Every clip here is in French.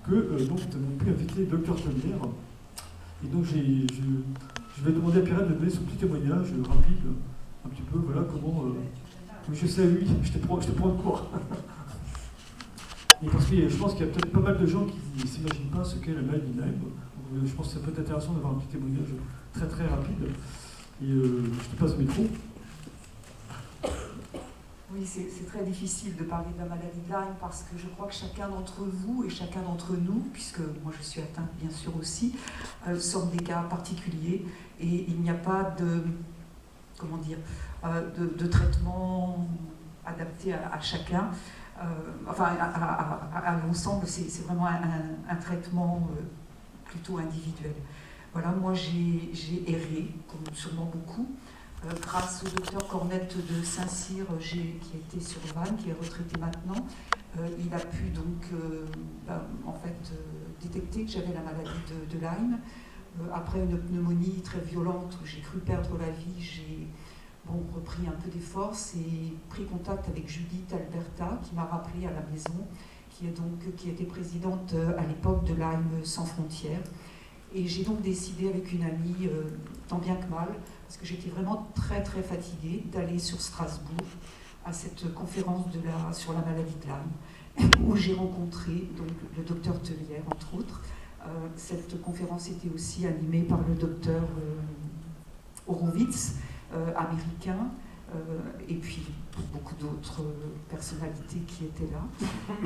que donc nous avons pu inviter le docteur Tellière. Et donc je vais demander à Pierrette de donner son petit témoignage rapide, un petit peu, voilà comment... oui, je sais, oui, je te prends le cours. Et parce que je pense qu'il y a peut-être pas mal de gens qui ne s'imaginent pas ce qu'est la maladie de Lyme. Donc, je pense que ça peut être intéressant d'avoir un petit témoignage très très rapide. Et je te passe le micro. Oui, c'est très difficile de parler de la maladie de Lyme parce que je crois que chacun d'entre vous et chacun d'entre nous, puisque moi je suis atteinte bien sûr aussi, sommes des cas particuliers et il n'y a pas de, comment dire, de traitement adapté à chacun. Enfin, à l'ensemble, c'est vraiment un traitement plutôt individuel. Voilà, moi j'ai erré, comme sûrement beaucoup, grâce au docteur Cornette de Saint-Cyr, qui était sur Vannes, qui est retraité maintenant. Il a pu donc en fait détecter que j'avais la maladie de Lyme. Après une pneumonie très violente où j'ai cru perdre la vie, j'ai repris un peu des forces et pris contact avec Judith Alberta, qui m'a rappelé à la maison, qui était présidente à l'époque de Lyme Sans Frontières. Et j'ai donc décidé avec une amie, tant bien que mal, parce que j'étais vraiment très très fatiguée, d'aller sur Strasbourg à cette conférence sur la maladie de Lyme, où j'ai rencontré donc, le docteur Tellière, entre autres. Cette conférence était aussi animée par le docteur Horowitz, américain, et puis beaucoup d'autres personnalités qui étaient là.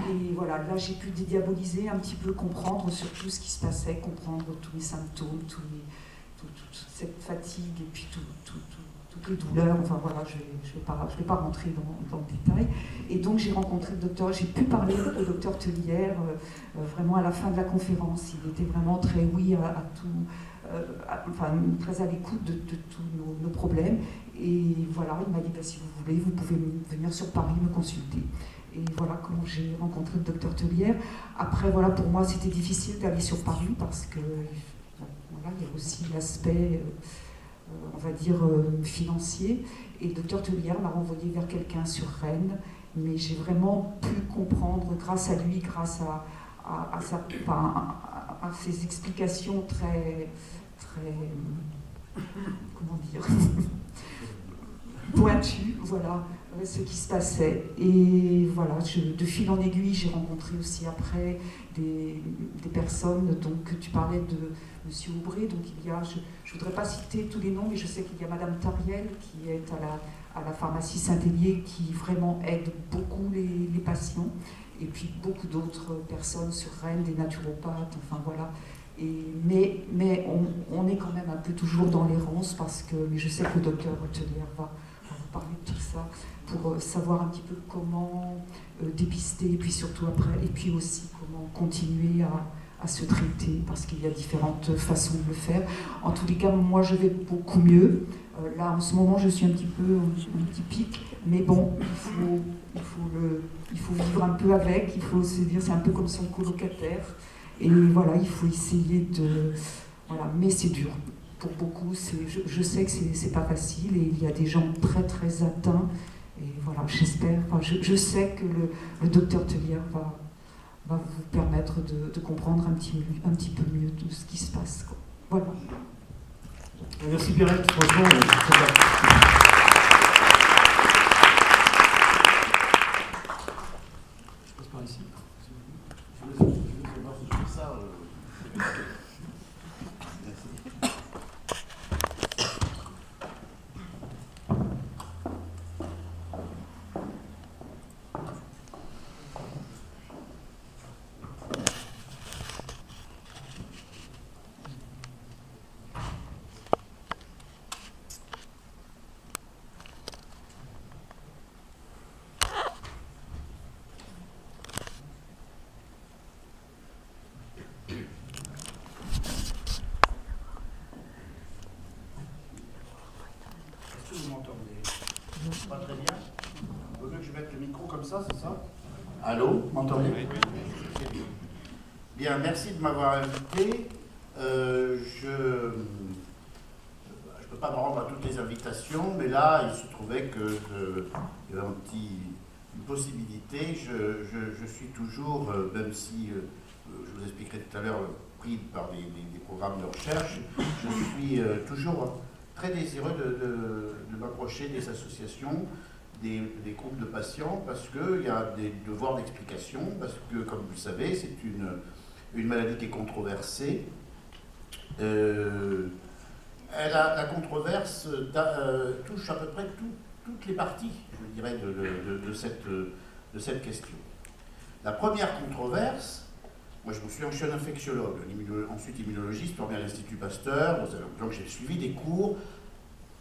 Et voilà, là j'ai pu dédiaboliser un petit peu, comprendre surtout ce qui se passait, comprendre tous les symptômes, toute cette fatigue et puis toutes les douleurs. Enfin voilà, je vais pas rentrer dans le détail. Et donc j'ai rencontré le docteur, j'ai pu parler avec le docteur Tellière vraiment à la fin de la conférence. Il était vraiment très oui à tout. Enfin, très à l'écoute de tous nos problèmes. Et voilà, il m'a dit, si vous voulez, vous pouvez venir sur Paris me consulter. Et voilà comment j'ai rencontré le docteur Tellière. Après, voilà, pour moi, c'était difficile d'aller sur Paris parce que voilà, il y a aussi l'aspect, on va dire, financier. Et le docteur Tellière m'a renvoyé vers quelqu'un sur Rennes. Mais j'ai vraiment pu comprendre, grâce à lui, grâce à ses explications très, comment dire, pointues, voilà, ce qui se passait. Et voilà, de fil en aiguille, j'ai rencontré aussi après des personnes. Donc tu parlais de M. Aubré, donc il y a, je ne voudrais pas citer tous les noms, mais je sais qu'il y a Madame Tariel qui est à la pharmacie Saint-Hélier, qui vraiment aide beaucoup les patients. Et puis beaucoup d'autres personnes sur Rennes, des naturopathes, enfin voilà. Mais on est quand même un peu toujours dans l'errance mais je sais que le docteur Tellière va vous parler de tout ça pour savoir un petit peu comment dépister et puis surtout après, et puis aussi comment continuer à se traiter parce qu'il y a différentes façons de le faire. En tous les cas, moi je vais beaucoup mieux. Là en ce moment je suis un petit peu un petit pic, mais bon, il faut vivre un peu avec, il faut se dire c'est un peu comme son colocataire. Et voilà, il faut essayer de... Voilà, mais c'est dur. Pour beaucoup, je sais que c'est pas facile et il y a des gens très très atteints. Et voilà, j'espère, je sais que le docteur Tellière va vous permettre de comprendre un petit peu mieux tout ce qui se passe, quoi. Voilà. Merci Pierrette, franchement. Je passe par ici. Pas très bien. Au lieu que je mette le micro comme ça, c'est ça? Allô, m'entendez? Oui. Bien, merci de m'avoir invité. Je ne peux pas me rendre à toutes les invitations, mais là, il se trouvait qu'il y avait une possibilité. Je suis toujours, même si je vous explique j'étais tout à l'heure pris par des programmes de recherche, je suis toujours très désireux de m'approcher des associations, des groupes de patients, parce qu'il y a des devoirs d'explication, parce que, comme vous le savez, c'est une maladie qui est controversée. La controverse touche à peu près toutes les parties, je dirais, de cette question. La première controverse, moi je suis un infectiologue, ensuite immunologiste, formé à l'Institut Pasteur, donc j'ai suivi des cours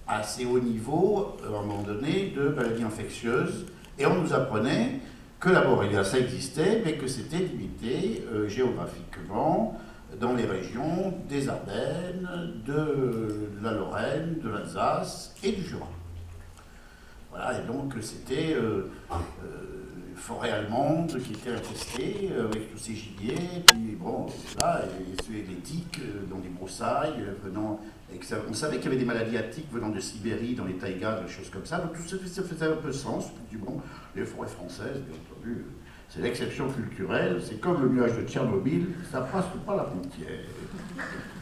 à assez haut niveau, à un moment donné, de maladies infectieuses, et on nous apprenait que la borrelia, ça existait, mais que c'était limité géographiquement dans les régions des Ardennes, de la Lorraine, de l'Alsace et du Jura. Voilà, et donc c'était forêt allemande qui était infestée avec tous ces gibiers, puis bon, là, et les tiques dans les broussailles venant. On savait qu'il y avait des maladies à tiques venant de Sibérie, dans les taïgas, des choses comme ça, donc tout ça faisait un peu sens. Puis bon, les forêts françaises, bien entendu, c'est l'exception culturelle, c'est comme le nuage de Tchernobyl, ça passe pas la frontière.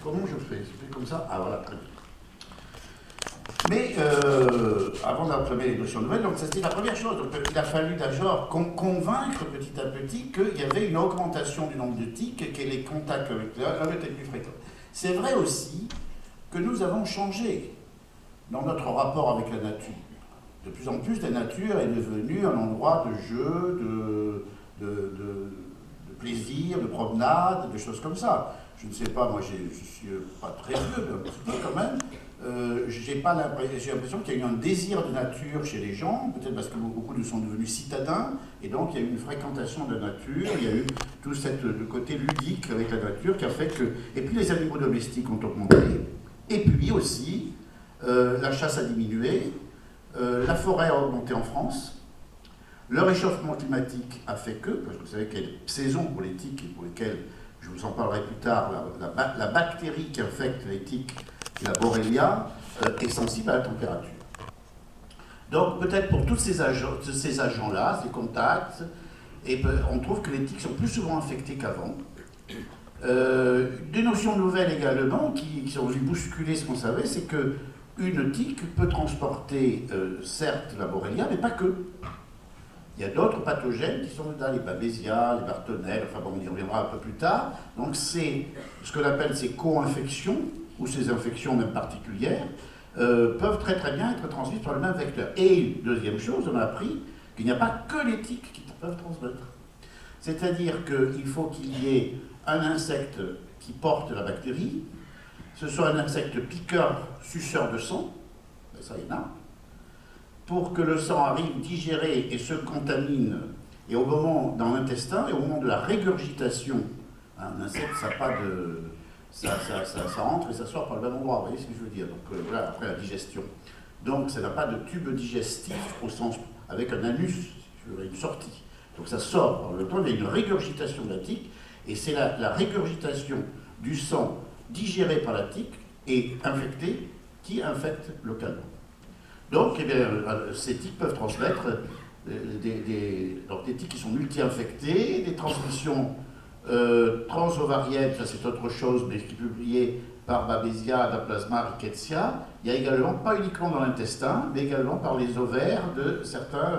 Comment je fais? Je fais comme ça? Ah voilà, très bien. Mais avant d'apprendre les notions nouvelles, donc ça c'était la première chose. Donc il a fallu d'abord convaincre petit à petit qu'il y avait une augmentation du nombre de tiques et que les contacts avec l'homme étaient plus fréquents. C'est vrai aussi que nous avons changé dans notre rapport avec la nature. De plus en plus, la nature est devenue un endroit de jeu, de plaisir, de promenade, des choses comme ça. Je ne sais pas, moi je suis pas très vieux, mais un petit peu quand même. J'ai l'impression qu'il y a eu un désir de nature chez les gens, peut-être parce que beaucoup de sont devenus citadins, et donc il y a eu une fréquentation de la nature, il y a eu tout le côté ludique avec la nature qui a fait que... Et puis les animaux domestiques ont augmenté, et puis aussi la chasse a diminué, la forêt a augmenté en France, le réchauffement climatique a fait que, parce que vous savez qu'il y a des saisons pour les tiques et pour lesquelles, je vous en parlerai plus tard, la bactérie qui infecte les tiques, la borrelia, est sensible à la température. Donc peut-être pour tous ces agents-là, ces contacts, on trouve que les tiques sont plus souvent infectées qu'avant. Des notions nouvelles également qui sont venues bousculer ce qu'on savait, c'est qu'une tique peut transporter certes la borrelia, mais pas que. Il y a d'autres pathogènes qui sont là, les babésias, les bartonelles, enfin bon, on y reviendra un peu plus tard. Donc c'est ce que l'on appelle ces co-infections, ou ces infections même particulières, peuvent très très bien être transmises par le même vecteur. Et deuxième chose, on a appris qu'il n'y a pas que les tiques qui peuvent transmettre. C'est-à-dire qu'il faut qu'il y ait un insecte qui porte la bactérie, ce soit un insecte piqueur, suceur de sang, ben ça il y en a, pour que le sang arrive digéré et se contamine, et au moment, dans l'intestin, et au moment de la régurgitation, un insecte, ça n'a pas de... Ça rentre et ça sort par le même endroit, vous voyez ce que je veux dire. Donc voilà, après la digestion. Donc ça n'a pas de tube digestif au sens, avec un anus, si je veux, une sortie. Donc ça sort par le temps, il y a une régurgitation de la tique, et c'est la régurgitation du sang digéré par la tique et infecté qui infecte localement. Donc eh bien, ces tiques peuvent transmettre des tiques qui sont multi-infectées, des transmissions transovarienne, ça c'est autre chose, mais qui est publié par Babesia, Adaplasma, Rickettsia. Il y a également, pas uniquement dans l'intestin, mais également par les ovaires de certains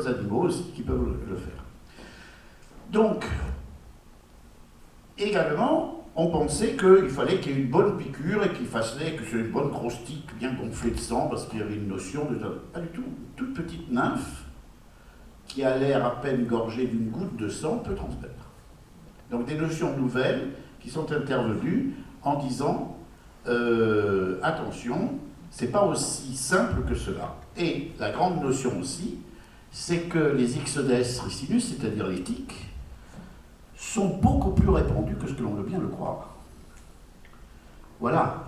animaux aussi qui peuvent le faire. Donc, également, on pensait qu'il fallait qu'il y ait une bonne piqûre et qu'il fallait que c'est une bonne grosse tique bien gonflée de sang, parce qu'il y avait une notion de... Pas du tout. Une toute petite nymphe qui a l'air à peine gorgée d'une goutte de sang peut transmettre. Donc des notions nouvelles qui sont intervenues en disant attention, c'est pas aussi simple que cela. Et la grande notion aussi, c'est que les Ixodes ricinus, c'est-à-dire les tiques, sont beaucoup plus répandus que ce que l'on veut bien le croire. Voilà,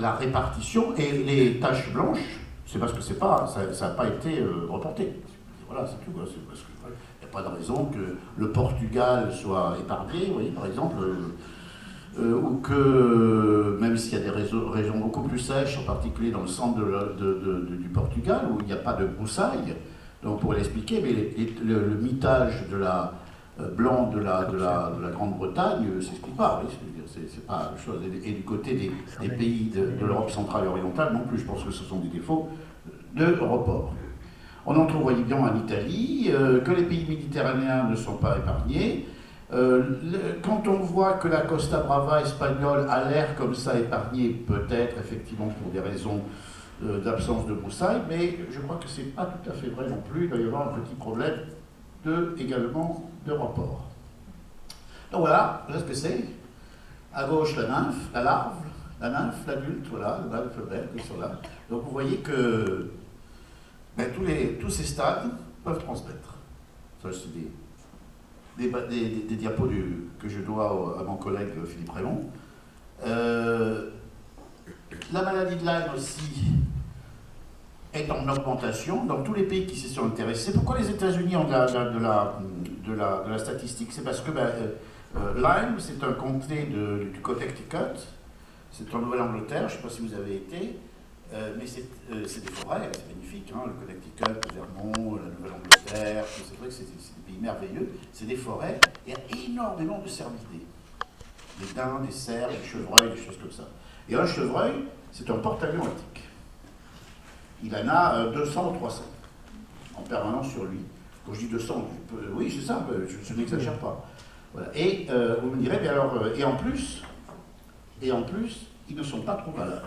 la répartition. Et les taches blanches, c'est parce que ça n'a pas été reporté. Voilà, c'est tout. Parce qu'il n'y a pas de raison que le Portugal soit épargné, vous voyez, par exemple, ou que, même s'il y a des régions beaucoup plus sèches, en particulier dans le centre du Portugal, où il n'y a pas de broussailles, donc on pourrait l'expliquer, mais le mitage blancs de la Grande-Bretagne ne s'explique pas. Oui, c'est pas la chose. Et du côté des pays de l'Europe centrale et orientale non plus, je pense que ce sont des défauts de report. On en trouve, voyez bien, en Italie, que les pays méditerranéens ne sont pas épargnés. Quand on voit que la Costa Brava espagnole a l'air comme ça épargnée, peut-être effectivement pour des raisons d'absence de broussailles, mais je crois que c'est pas tout à fait vrai non plus. Il doit y avoir un petit problème également de report. Donc voilà ce que c'est. À gauche, la nymphe, la larve, la nymphe, l'adulte, voilà, le mâle, le femelle, qui sont là. Donc vous voyez que tous ces stades peuvent transmettre. Ça, c'est des diapos que je dois à mon collègue Philippe Raymond. La maladie de Lyme aussi est en augmentation dans tous les pays qui s'y sont intéressés. Pourquoi les États-Unis ont de la statistique? C'est parce que Lyme, c'est un comté du Connecticut, c'est en Nouvelle-Angleterre, je ne sais pas si vous avez été, mais c'est des forêts, c'est magnifique, hein, le Connecticut, le Vermont, la Nouvelle-Angleterre, c'est vrai que c'est des pays merveilleux, c'est des forêts, il y a énormément de cervidés, des daims, des cerfs, des chevreuils, des choses comme ça. Et un chevreuil, c'est un porte-avions à tiques. Il en a 200 ou 300 en permanence sur lui. Quand je dis 200, oui, c'est ça, je n'exagère pas. Voilà. Et vous me direz, mais alors, et en plus, ils ne sont pas trop malades.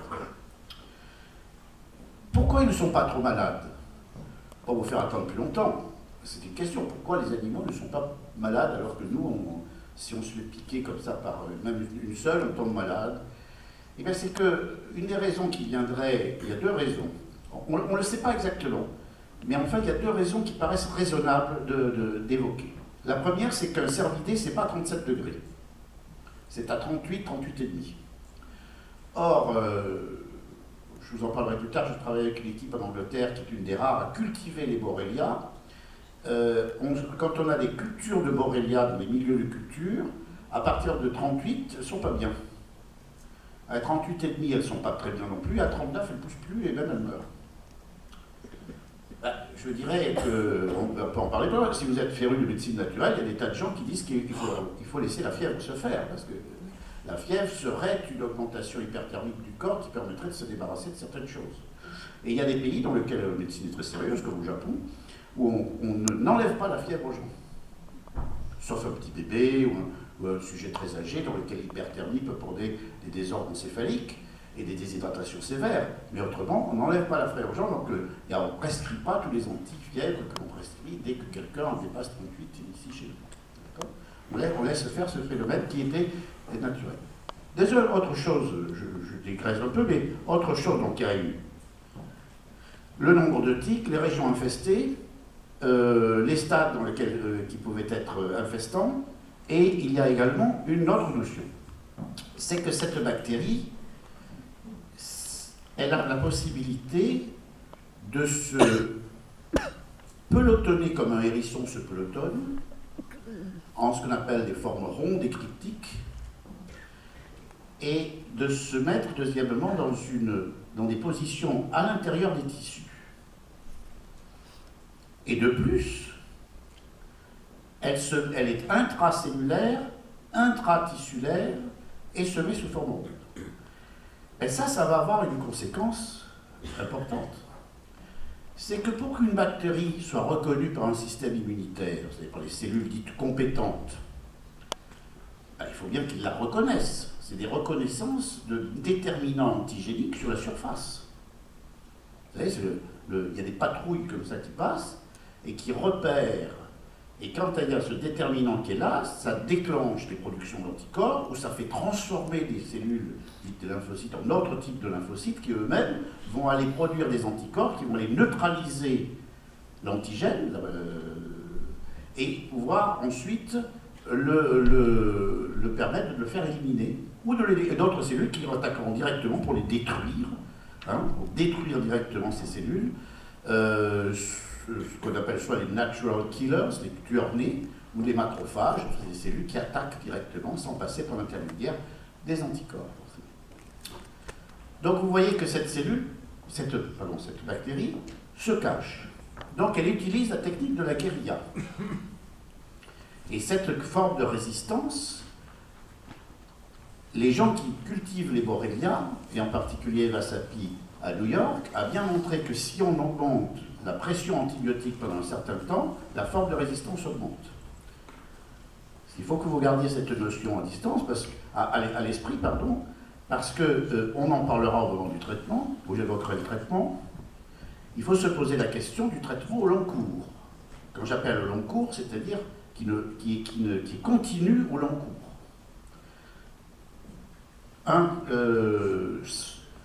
Pourquoi ils ne sont pas trop malades? Pas vous faire attendre plus longtemps. C'est une question. Pourquoi les animaux ne sont pas malades alors que nous, si on se fait piquer comme ça par même une seule, on tombe malade? Eh bien, c'est qu'une des raisons qui viendrait, il y a deux raisons. On ne le sait pas exactement, mais en fait, il y a deux raisons qui paraissent raisonnables d'évoquer. La première, c'est qu'un cervidé, ce n'est pas à 37 degrés. C'est à 38, 38,5. Or, je vous en parlerai plus tard, je travaille avec une équipe en Angleterre qui est une des rares à cultiver les Borrelia. Quand on a des cultures de Borrelia dans les milieux de culture, à partir de 38, elles ne sont pas bien. À 38,5, elles ne sont pas très bien non plus. À 39, elles ne poussent plus et même elles meurent. Je dirais qu'on peut en parler pas. Si vous êtes féru de médecine naturelle, il y a des tas de gens qui disent qu'il faut laisser la fièvre se faire, parce que la fièvre serait une augmentation hyperthermique du corps qui permettrait de se débarrasser de certaines choses. Et il y a des pays dans lesquels la médecine est très sérieuse, comme au Japon, où on n'enlève pas la fièvre aux gens. Sauf un petit bébé ou un sujet très âgé dans lequel l'hyperthermie peut porter des désordres encéphaliques et des déshydratations sévères. Mais autrement, on n'enlève pas la fièvre aux gens, donc on ne prescrit pas tous les antifièvres que l'on prescrit dès que quelqu'un dépasse 38 ici chez nous. On laisse faire ce phénomène qui était naturel. Déjà, autre chose, je dégraisse un peu, mais autre chose, donc il y a eu le nombre de tiques, les régions infestées, les stades dans lesquels, qui pouvaient être infestants, et il y a également une autre notion. C'est que cette bactérie, elle a la possibilité de se pelotonner comme un hérisson se pelotonne, en ce qu'on appelle des formes rondes et cryptiques, et de se mettre, deuxièmement, dans des positions à l'intérieur des tissus. Et de plus, elle est intracellulaire, intratissulaire, et se met sous forme ronde. Et ça va avoir une conséquence importante. C'est que pour qu'une bactérie soit reconnue par un système immunitaire, c'est-à-dire par les cellules dites compétentes, il faut bien qu'ils la reconnaissent. C'est des reconnaissances de déterminants antigéniques sur la surface. Vous savez, il y a des patrouilles comme ça qui passent et qui repèrent. Et quand il y a ce déterminant qui est là, ça déclenche les productions d'anticorps ou ça fait transformer des cellules dites de lymphocytes en autre type de lymphocytes qui eux-mêmes vont aller produire des anticorps qui vont aller neutraliser l'antigène et pouvoir ensuite le permettre de le faire éliminer ou d'autres cellules qui attaqueront directement pour les détruire, pour détruire directement ces cellules. Ce qu'on appelle soit les natural killers, les tueurs nés, ou les macrophages, des cellules qui attaquent directement sans passer par l'intermédiaire des anticorps. Donc vous voyez que cette bactérie se cache. Donc elle utilise la technique de la guérilla. Et cette forme de résistance, les gens qui cultivent les Borrelia, et en particulier Vasapi à New York, a bien montré que si on augmente la pression antibiotique pendant un certain temps, la forme de résistance augmente. Il faut que vous gardiez cette notion à l'esprit, pardon, parce qu'on en parlera au moment du traitement, où j'évoquerai le traitement. Il faut se poser la question du traitement au long cours. Quand j'appelle au long cours, c'est-à-dire qui continue au long cours.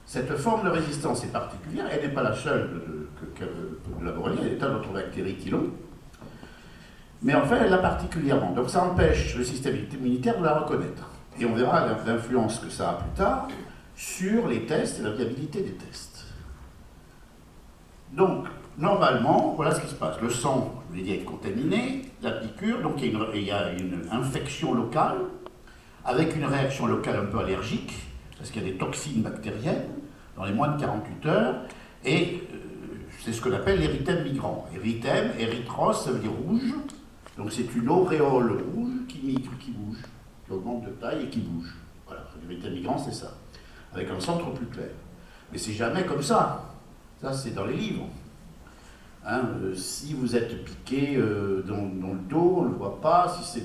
Cette forme de résistance est particulière, elle n'est pas la seule de la Borrelia, il y a des tas d'autres bactéries qui l'ont. Mais en fait, elle l'a particulièrement. Donc ça empêche le système immunitaire de la reconnaître. Et on verra l'influence que ça a plus tard sur les tests et la viabilité des tests. Donc, normalement, voilà ce qui se passe. Le sang, je vous l'ai dit, est contaminé, la piqûre, donc il y a une infection locale, avec une réaction locale un peu allergique, parce qu'il y a des toxines bactériennes dans les moins de 48 heures, et c'est ce qu'on appelle l'érythème migrant. Érythème, érythros, ça veut dire rouge. Donc c'est une auréole rouge qui migre, qui bouge, qui augmente de taille et qui bouge. Voilà, l'érythème migrant, c'est ça. Avec un centre plus clair. Mais c'est jamais comme ça. Ça, c'est dans les livres. Hein, si vous êtes piqué dans le dos, on ne le voit pas. Si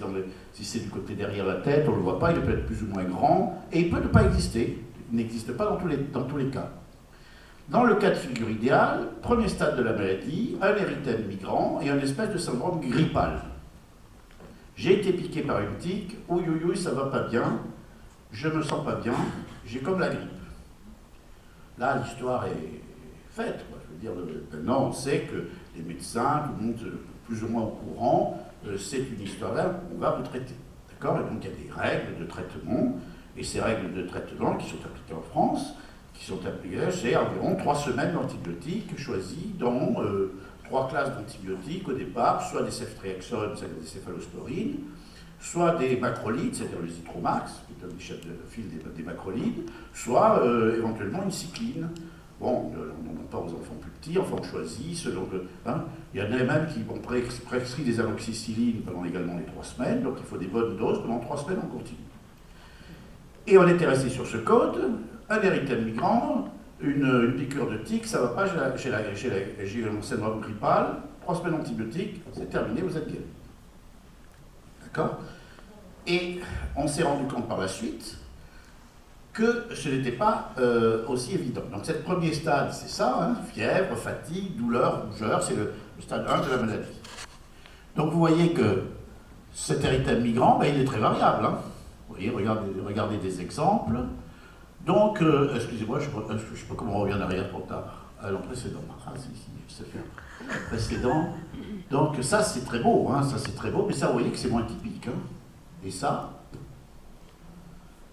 c'est du côté derrière la tête, on ne le voit pas. Il peut être plus ou moins grand. Et il peut ne pas exister. Il n'existe pas dans tous les cas. Dans le cas de figure idéal, premier stade de la maladie, un érythème migrant et une espèce de syndrome grippal. J'ai été piqué par une tique, ouïe, ça va pas bien, je me sens pas bien, j'ai comme la grippe. Là, l'histoire est faite, quoi. Je veux dire, maintenant, on sait que les médecins, tout le monde plus ou moins au courant, c'est une histoire là, on va vous traiter. D'accord? Et donc, il y a des règles de traitement, et ces règles de traitement qui sont appliquées en France, c'est environ 3 semaines d'antibiotiques choisis dans 3 classes d'antibiotiques au départ, soit des ceftriaxone, soit des céphalosporines, soit des macrolides, c'est-à-dire le Zitromax, qui est un des chefs de file des macrolides, soit éventuellement une cycline. Bon, on n'en donne pas aux enfants plus petits, enfin on choisit selon que... Hein, il y en a même qui vont prescrit des amoxicillines pendant également les 3 semaines, donc il faut des bonnes doses, pendant 3 semaines on continue. Et on était resté sur ce code, un érythème migrant, une piqûre de tique, ça ne va pas, j'ai un syndrome grippal, 3 semaines antibiotiques, c'est terminé, vous êtes guéri. D'accord? Et on s'est rendu compte par la suite que ce n'était pas aussi évident. Donc, ce premier stade, c'est ça, hein, fièvre, fatigue, douleur, rougeur, c'est le stade 1 de la maladie. Donc, vous voyez que cet érythème migrant, ben, il est très variable. Hein. Vous voyez, regardez des exemples. Donc, excusez-moi, je ne sais pas comment on revient en arrière trop tard. Alors, précédent. Ah, si, je sais faire. Précédent. Donc, ça, c'est très beau, hein, ça, c'est très beau, mais ça, vous voyez que c'est moins typique. Hein. Et ça,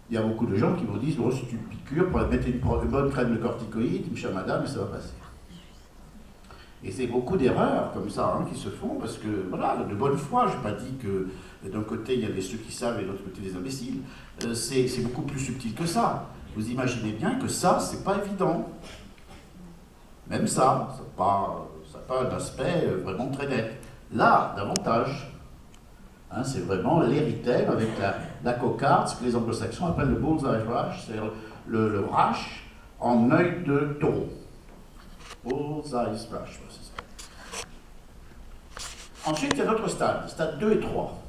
il y a beaucoup de gens qui vous disent, bon, c'est une piqûre, pour mettre une bonne crème de corticoïdes, une chamada, mais ça va passer. Et c'est beaucoup d'erreurs comme ça hein, qui se font, parce que, voilà, de bonne foi, je n'ai pas dit que d'un côté, il y avait ceux qui savent et de l'autre côté, les imbéciles. C'est beaucoup plus subtil que ça. Vous imaginez bien que ça, c'est pas évident. Même ça n'a pas un aspect vraiment très net. Là, davantage. Hein, c'est vraiment l'érythème avec la cocarde, ce que les anglo-saxons appellent le bullseye rash, c'est-à-dire le rash en œil de taureau. Bullseye rash, c'est ça. Ensuite, il y a d'autres stades, stades 2 et 3.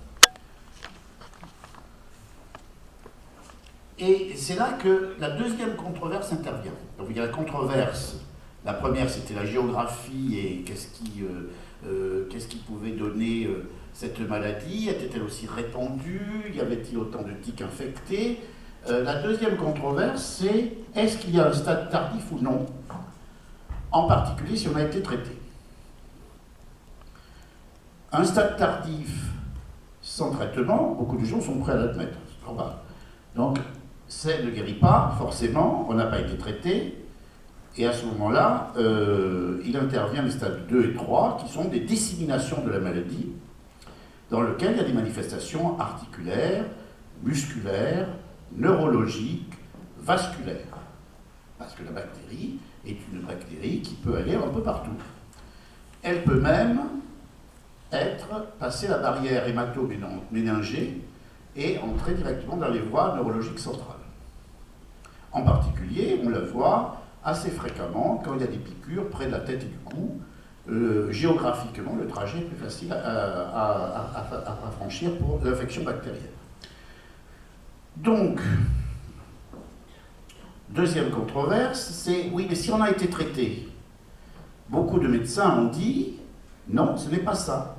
Et c'est là que la deuxième controverse intervient. Donc il y a la controverse. La première, c'était la géographie et qu'est-ce qui pouvait donner cette maladie. Était-elle aussi répandue? Y avait-il autant de tiques infectées? La deuxième controverse, c'est est-ce qu'il y a un stade tardif ou non? En particulier si on a été traité. Un stade tardif sans traitement, beaucoup de gens sont prêts à l'admettre. C'est probable. Donc, ça ne guérit pas, forcément, on n'a pas été traité, et à ce moment-là, il intervient les stades 2 et 3, qui sont des disséminations de la maladie, dans lesquelles il y a des manifestations articulaires, musculaires, neurologiques, vasculaires. Parce que la bactérie est une bactérie qui peut aller un peu partout. Elle peut même passer la barrière hémato-méningée et entrer directement dans les voies neurologiques centrales. En particulier, on la voit assez fréquemment quand il y a des piqûres près de la tête et du cou. Géographiquement, le trajet est plus facile à franchir pour l'infection bactérienne. Donc, deuxième controverse, c'est oui, mais si on a été traité, beaucoup de médecins ont dit non, ce n'est pas ça.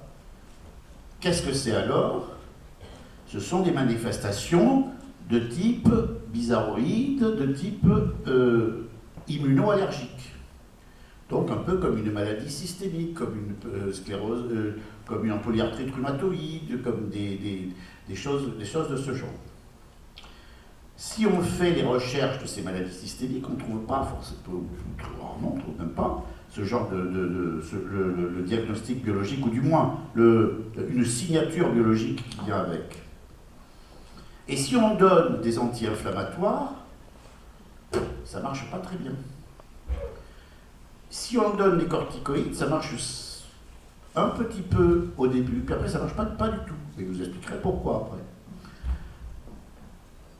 Qu'est-ce que c'est alors? Ce sont des manifestations de type bizarroïde, de type immunoallergique. Donc un peu comme une maladie systémique, comme une sclérose, comme une polyarthrite rhumatoïde, comme des choses de ce genre. Si on fait les recherches de ces maladies systémiques, on ne trouve pas forcément, rarement, on ne trouve même pas ce genre le diagnostic biologique, ou du moins une signature biologique qui vient avec. Et si on donne des anti-inflammatoires, ça ne marche pas très bien. Si on donne des corticoïdes, ça marche un petit peu au début, puis après ça ne marche pas du tout. Et je vous expliquerai pourquoi après.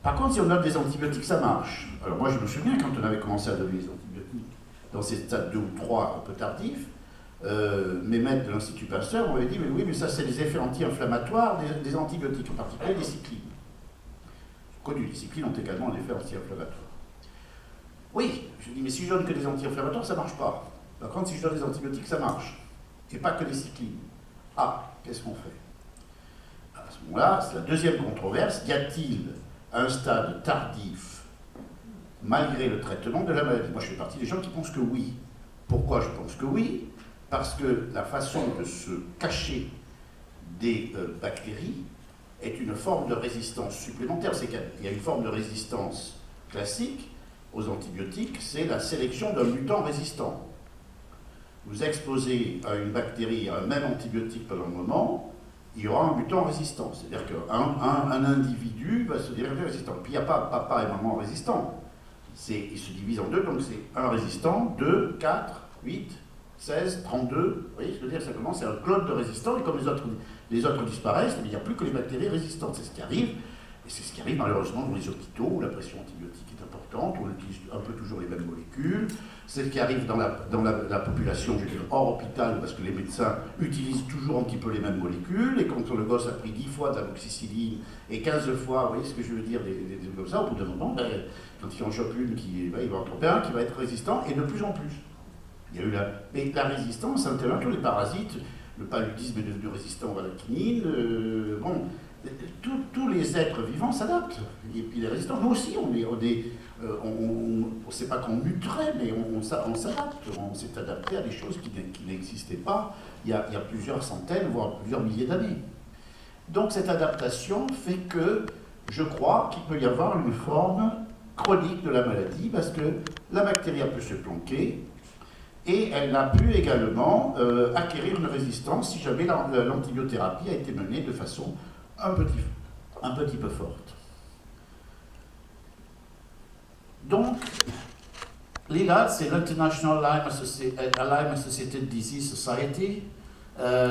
Par contre, si on donne des antibiotiques, ça marche. Alors moi, je me souviens quand on avait commencé à donner des antibiotiques, dans ces stades 2 ou 3 un peu tardifs, mes maîtres de l'Institut Pasteur m'avaient dit, mais oui, mais ça c'est les effets anti-inflammatoires des antibiotiques, en particulier des cyclines. Connu, les cyclines ont également un effet anti-inflammatoire. Oui, je dis, mais si je donne que des anti-inflammatoires, ça ne marche pas. Par contre, si je donne des antibiotiques, ça marche. Et pas que des cyclines. Ah, qu'est-ce qu'on fait? À ce moment-là, c'est la deuxième controverse. Y a-t-il un stade tardif, malgré le traitement de la maladie? Moi, je fais partie des gens qui pensent que oui. Pourquoi je pense que oui? Parce que la façon de se cacher des bactéries est une forme de résistance supplémentaire. C'est qu'il y a une forme de résistance classique aux antibiotiques, c'est la sélection d'un mutant résistant. Vous exposez à une bactérie, à un même antibiotique pendant un moment, il y aura un mutant résistant. C'est-à-dire qu'un individu va se devenir résistant. Puis il n'y a pas papa et maman résistants. Il se divise en deux, donc c'est un résistant, 2, 4, 8, 16, 32. Vous voyez ce que je veux dire? Ça commence, c'est un clone de résistants, et comme les autres disparaissent, il n'y a plus que les bactéries résistantes. C'est ce qui arrive, et c'est ce qui arrive malheureusement dans les hôpitaux où la pression antibiotique est importante, où on utilise un peu toujours les mêmes molécules. C'est ce qui arrive dans la population, je veux dire, hors hôpital, parce que les médecins utilisent toujours un petit peu les mêmes molécules, et quand le gosse a pris 10 fois d'amoxicilline et 15 fois, vous voyez ce que je veux dire, des comme ça, au bout d'un moment, ben, quand il en chope une, il va en choper un qui va être résistant, et de plus en plus. Il y a eu mais la résistance, c'est un terme, tous les parasites, le paludisme est devenu résistant à la quinine, bon, tous les êtres vivants s'adaptent, et puis les résistants, nous aussi, on ne sait pas qu'on muterait, mais on s'adapte, on s'est adapté à des choses qui n'existaient pas il y a plusieurs centaines, voire plusieurs milliers d'années. Donc cette adaptation fait que je crois qu'il peut y avoir une forme chronique de la maladie, parce que la bactérie a pu se planquer, et elle a pu également acquérir une résistance si jamais l'antibiothérapie a été menée de façon un petit peu forte. Donc, l'ILAD, c'est l'International Lyme Associated Disease Society.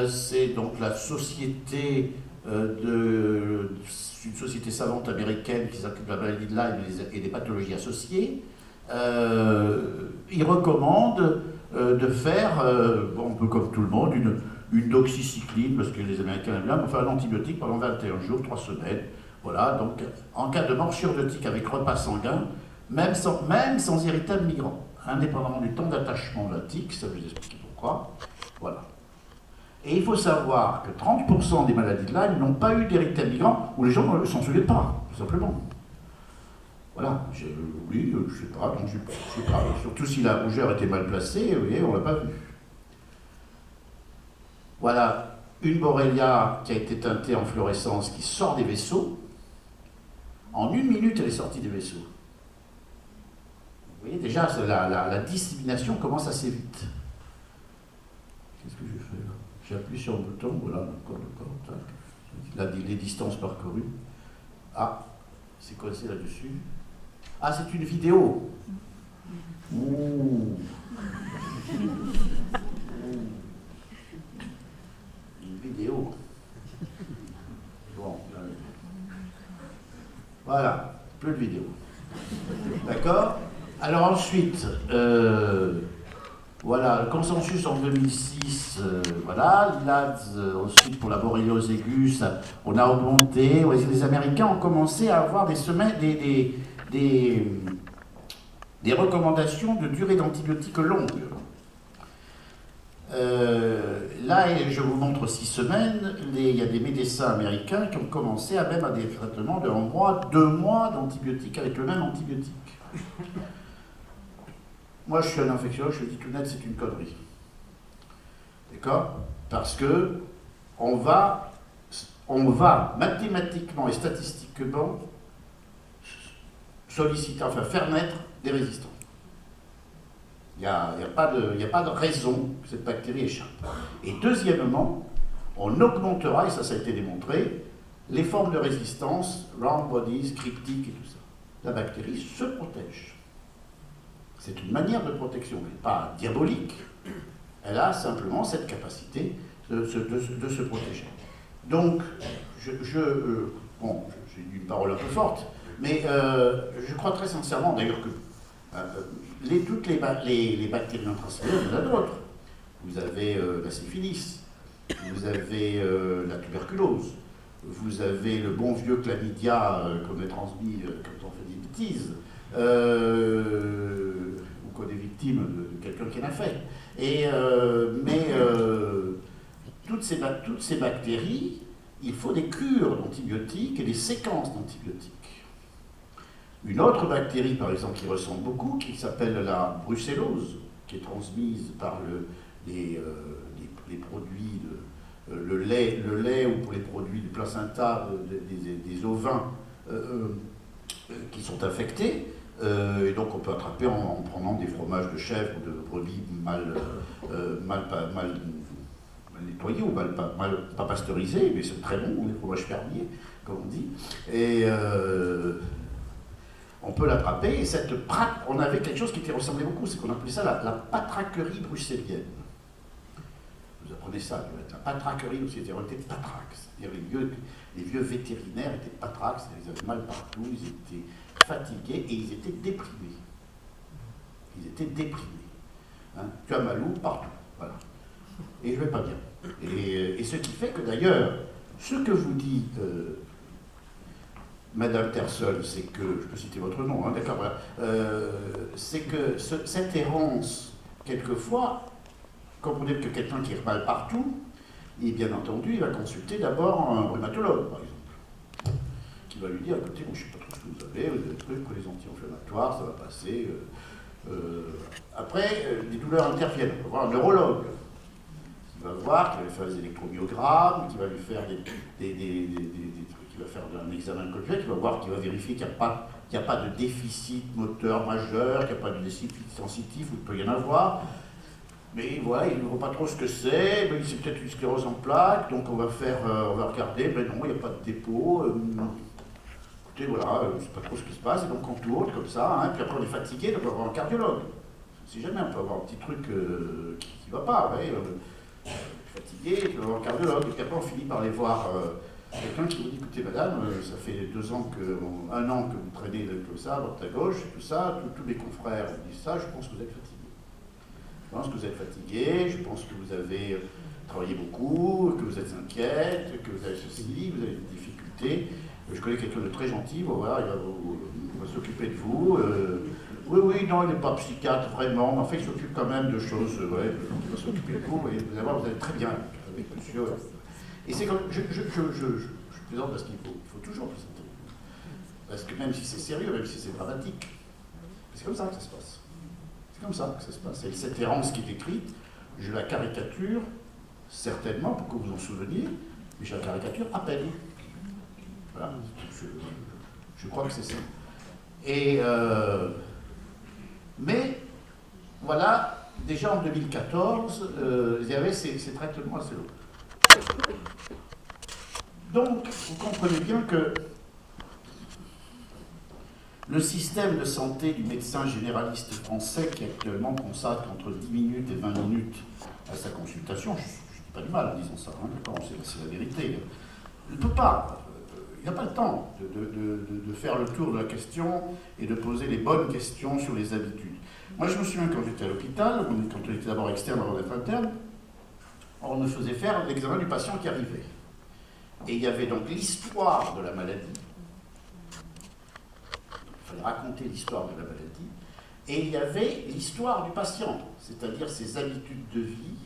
C'est donc la société une société savante américaine qui s'occupe de la maladie de Lyme et des pathologies associées. Ils recommandent de faire, un peu comme tout le monde, une doxycycline, parce que les Américains aiment bien, enfin un antibiotique pendant 21 jours, 3 semaines. Voilà, donc en cas de morsure de tique avec repas sanguin, même sans irritable migrant, indépendamment du temps d'attachement de la tique, ça vous explique pourquoi. Voilà. Et il faut savoir que 30% des maladies de Lyme n'ont pas eu d'irritable migrant, où les gens ne s'en souviennent pas, tout simplement. Voilà, oui, je ne sais pas, donc je sais pas. Surtout si la rougeur était mal placée, vous voyez, on ne l'a pas vu. Voilà, une Borrelia qui a été teintée en fluorescence, qui sort des vaisseaux. En 1 minute, elle est sortie des vaisseaux. Vous voyez, déjà, la dissémination commence assez vite. Qu'est-ce que je fais là? J'appuie sur le bouton, voilà, d'accord, tac. Les distances parcourues. Ah, c'est coincé là-dessus. Ah, c'est une vidéo. Ouh. Une vidéo. Voilà, plus de vidéos. D'accord? Alors ensuite, voilà, le consensus en 2006, voilà, l'ADS, ensuite pour la borréliose aiguë, ça, on a augmenté, ouais, les Américains ont commencé à avoir des recommandations de durée d'antibiotiques longue. Là, je vous montre 6 semaines, il y a des médecins américains qui ont commencé à même à des traitements de 1 mois, 2 mois d'antibiotiques avec le même antibiotique. Moi, je suis un infectiologue, je le dis tout net, c'est une connerie. D'accord? Parce que on va mathématiquement et statistiquement solliciter, enfin faire naître des résistants. Il n'y a pas de raison que cette bactérie échappe. Et deuxièmement, on augmentera, et ça a été démontré, les formes de résistance, round bodies, cryptiques et tout ça. La bactérie se protège. C'est une manière de protection, elle n'est pas diabolique. Elle a simplement cette capacité de se protéger. Donc, bon, j'ai une parole un peu forte, mais je crois très sincèrement d'ailleurs que toutes les bactéries intracellulaires, il y en a d'autres. Vous avez la syphilis, vous avez la tuberculose, vous avez le bon vieux chlamydia qu'on est transmis quand on fait des bêtises, ou qu'on est victime de quelqu'un qui en a fait. Toutes ces bactéries, il faut des cures d'antibiotiques et des séquences d'antibiotiques. Une autre bactérie, par exemple, qui ressemble beaucoup, qui s'appelle la brucellose, qui est transmise par les produits, le lait ou pour les produits du placenta des ovins qui sont infectés. Et donc on peut attraper en prenant des fromages de chèvre ou de brebis mal nettoyés ou pas pasteurisés, mais c'est très bon, les fromages fermiers, comme on dit. Et on peut l'attraper, et on avait quelque chose qui ressemblait beaucoup, c'est qu'on appelait ça la patraquerie bruxellienne. Vous apprenez ça, la patraquerie bruxellienne, on était patraques, c'est-à-dire les vieux vétérinaires étaient patraques, c'est-à-dire ils avaient mal partout, ils étaient fatigués et ils étaient déprimés. Hein, tu as mal où? Partout, voilà. Et je vais pas bien. Et ce qui fait que d'ailleurs, ce que vous dit Madame Tersol, c'est que, je peux citer votre nom, hein, d'accord, voilà, c'est que cette errance, quelquefois, comprenez que quelqu'un qui est mal partout, et bien entendu, il va consulter d'abord un rhumatologue, par exemple, qui va lui dire, écoutez, moi, je ne sais pas trop ce que vous avez des trucs, pour les anti-inflammatoires, ça va passer. Après, les douleurs interviennent, on va voir un neurologue, qui va voir, qui va lui faire des électromyogrammes, qui va lui faire des trucs, qui va faire un examen complet, qui va voir, qui va vérifier qu'il n'y a pas de déficit moteur majeur, qu'il n'y a pas de déficit sensitif, ou il peut y en avoir. Mais voilà, il ne voit pas trop ce que c'est, mais c'est peut-être une sclérose en plaques, donc on va regarder, ben non, il n'y a pas de dépôt. Écoutez, voilà, je ne sais pas trop ce qui se passe, et donc on tourne comme ça, hein, puis après on est fatigué, donc on va voir un cardiologue. Si jamais on peut avoir un petit truc qui ne va pas, ouais, fatigué, puis on va voir un cardiologue, et puis après on finit par aller voir quelqu'un qui vous dit, écoutez madame, ça fait 1 an que vous traînez comme ça, à droite à gauche, et tout ça, tous mes confrères vous disent ça, je pense que vous êtes fatigué. Je pense que vous êtes fatigué, je pense que vous avez travaillé beaucoup, que vous êtes inquiète, que vous avez ceci, vous avez des difficultés. Je connais quelqu'un de très gentil, voilà, il va s'occuper de vous. Oui, non, il n'est pas psychiatre vraiment, mais en fait, il s'occupe quand même de choses, ouais, il va s'occuper de vous, et vous allez voir, vous allez très bien avec monsieur. Et c'est comme, je plaisante parce qu'il faut toujours plaisanter. Parce que même si c'est sérieux, même si c'est dramatique, c'est comme ça que ça se passe. C'est comme ça que ça se passe. Et cette errance qui est écrite, je la caricature, certainement, pour que vous en souveniez, mais je la caricature à peine. Voilà, je crois que c'est ça. Et, mais, voilà, déjà en 2014, il y avait ces traitements assez lourds. Donc, vous comprenez bien que le système de santé du médecin généraliste français, qui actuellement consacre entre 10 minutes et 20 minutes à sa consultation, je ne dis pas du mal en disant ça, hein, c'est la vérité, ne peut pas. n'y a pas le temps de faire le tour de la question et de poser les bonnes questions sur les habitudes. Moi, je me souviens quand j'étais à l'hôpital, quand on était d'abord externe avant d'être interne, on me faisait faire l'examen du patient qui arrivait. Et il y avait donc l'histoire de la maladie. Il fallait raconter l'histoire de la maladie. Et il y avait l'histoire du patient, c'est-à-dire ses habitudes de vie,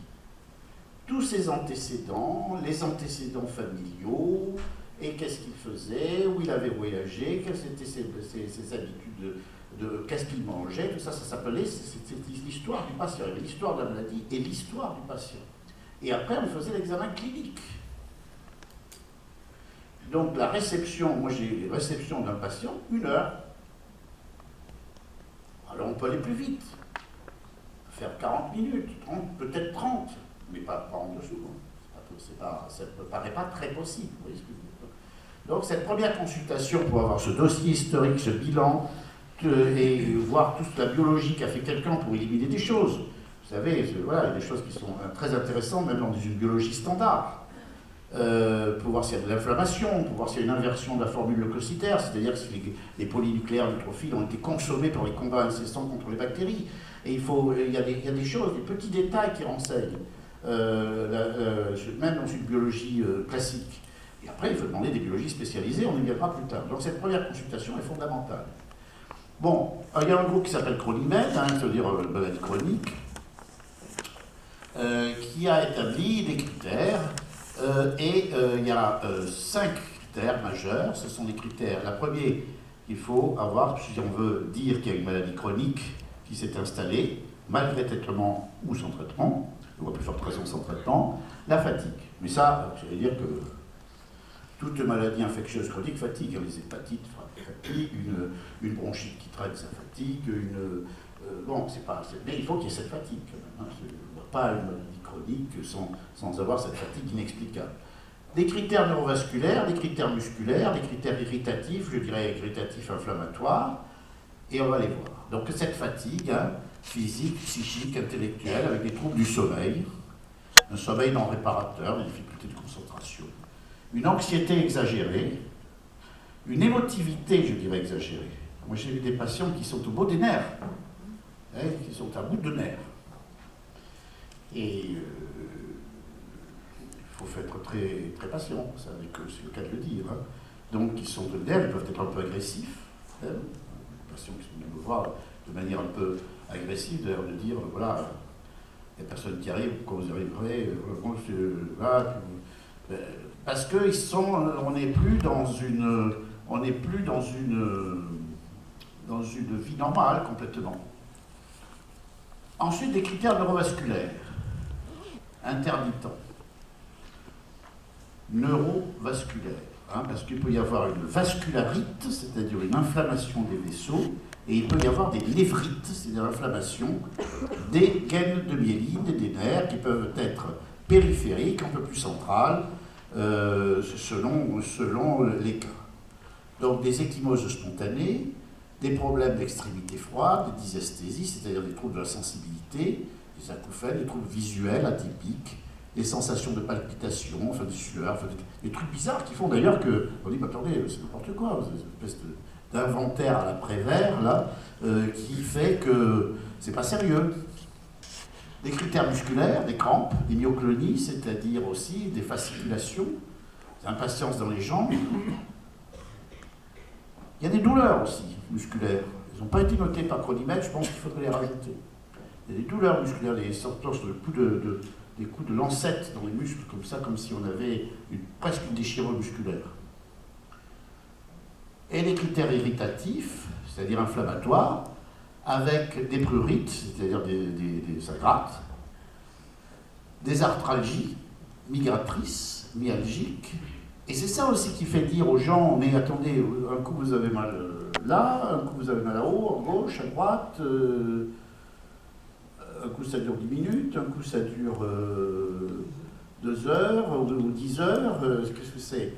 tous ses antécédents, les antécédents familiaux, et qu'est-ce qu'il faisait, où il avait voyagé, quelles étaient ses habitudes qu'est-ce qu'il mangeait, tout ça, ça s'appelait, c'était l'histoire du patient. Il y avait l'histoire de la maladie et l'histoire du patient. Et après, on faisait l'examen clinique. Donc la réception, moi j'ai eu les réceptions d'un patient, 1 heure. Alors on peut aller plus vite, faire 40 minutes, 30, peut-être 30, mais pas en dessous. Ça ne me paraît pas très possible. Vous voyez ce que je veux dire. Donc cette première consultation pour avoir ce dossier historique, ce bilan, et voir toute la biologie qu'a fait quelqu'un pour éliminer des choses. Vous savez, voilà, il y a des choses qui sont très intéressantes, même dans une biologie standard. Pour voir s'il y a de l'inflammation, pour voir s'il y a une inversion de la formule leucocytaire, c'est-à-dire si les polynucléaires neutrophiles ont été consommés pour les combats incessants contre les bactéries. Et il y a des choses, des petits détails qui renseignent, même dans une biologie classique. Et après, il faut demander des biologies spécialisées, on y viendra plus tard. Donc cette première consultation est fondamentale. Bon, il y a un groupe qui s'appelle Chronimed, c'est-à-dire maladie chronique, qui a établi des critères. Il y a 5 critères majeurs. Ce sont des critères. La première qu'il faut avoir, si on veut dire qu'il y a une maladie chronique qui s'est installée, malgré traitement ou sans traitement, ou à plus forte raison sans traitement, la fatigue. Mais ça, je vais dire que toute maladie infectieuse chronique fatigue. Les hépatites fatigue, une bronchite qui traîne, ça fatigue, bon, mais il faut qu'il y ait cette fatigue quand même. On ne voit pas une maladie chronique sans avoir cette fatigue inexplicable. Des critères neurovasculaires, des critères musculaires, des critères irritatifs, je dirais irritatifs inflammatoires, et on va les voir. Donc cette fatigue, physique, psychique, intellectuelle, avec des troubles du sommeil, un sommeil non réparateur, des difficultés de concentration, une anxiété exagérée, une émotivité, je dirais, exagérée. Moi, j'ai vu des patients qui sont au bout des nerfs, qui sont à bout de nerfs. Et il faut être très, très patient, c'est le cas de le dire. Donc, ils sont de nerfs, ils peuvent être un peu agressifs. Les patients qui sont venus me voir de manière un peu agressive, d'ailleurs, de dire, voilà, il y a personne qui arrive, quand vous arriverez, parce qu'on n'est plus dans une vie normale complètement. Ensuite, des critères neurovasculaires, intermittents, neurovasculaires, parce qu'il peut y avoir une vascularite, c'est-à-dire une inflammation des vaisseaux, et il peut y avoir des néphrites, c'est-à-dire l'inflammation des gaines de myéline et des nerfs qui peuvent être périphériques, un peu plus centrales, selon les cas. Donc des ecchymoses spontanées, des problèmes d'extrémité froide, des dysesthésies, c'est-à-dire des troubles de la sensibilité, des acouphènes, des troubles visuels atypiques, des sensations de palpitation, enfin des sueurs, enfin des trucs bizarres qui font d'ailleurs que, on dit, attendez, c'est n'importe quoi, c'est une espèce d'inventaire à la Prévert, là, qui fait que c'est pas sérieux. Des critères musculaires, des crampes, des myoclonies, c'est-à-dire aussi des fasciculations, des impatiences dans les jambes. Il y a des douleurs aussi musculaires. Elles n'ont pas été notées par Chronimed, je pense qu'il faudrait les rajouter. Il y a des douleurs musculaires, des sortes des coups de lancette dans les muscles, comme ça, comme si on avait presque une déchirure musculaire. Et des critères irritatifs, c'est-à-dire inflammatoires, avec des prurites, c'est-à-dire ça gratte, des arthralgies migratrices, myalgiques. Et c'est ça aussi qui fait dire aux gens, mais attendez, un coup vous avez mal là, un coup vous avez mal là-haut, à gauche, à droite, un coup ça dure 10 minutes, un coup ça dure 2 heures ou 10 heures, qu'est-ce que c'est?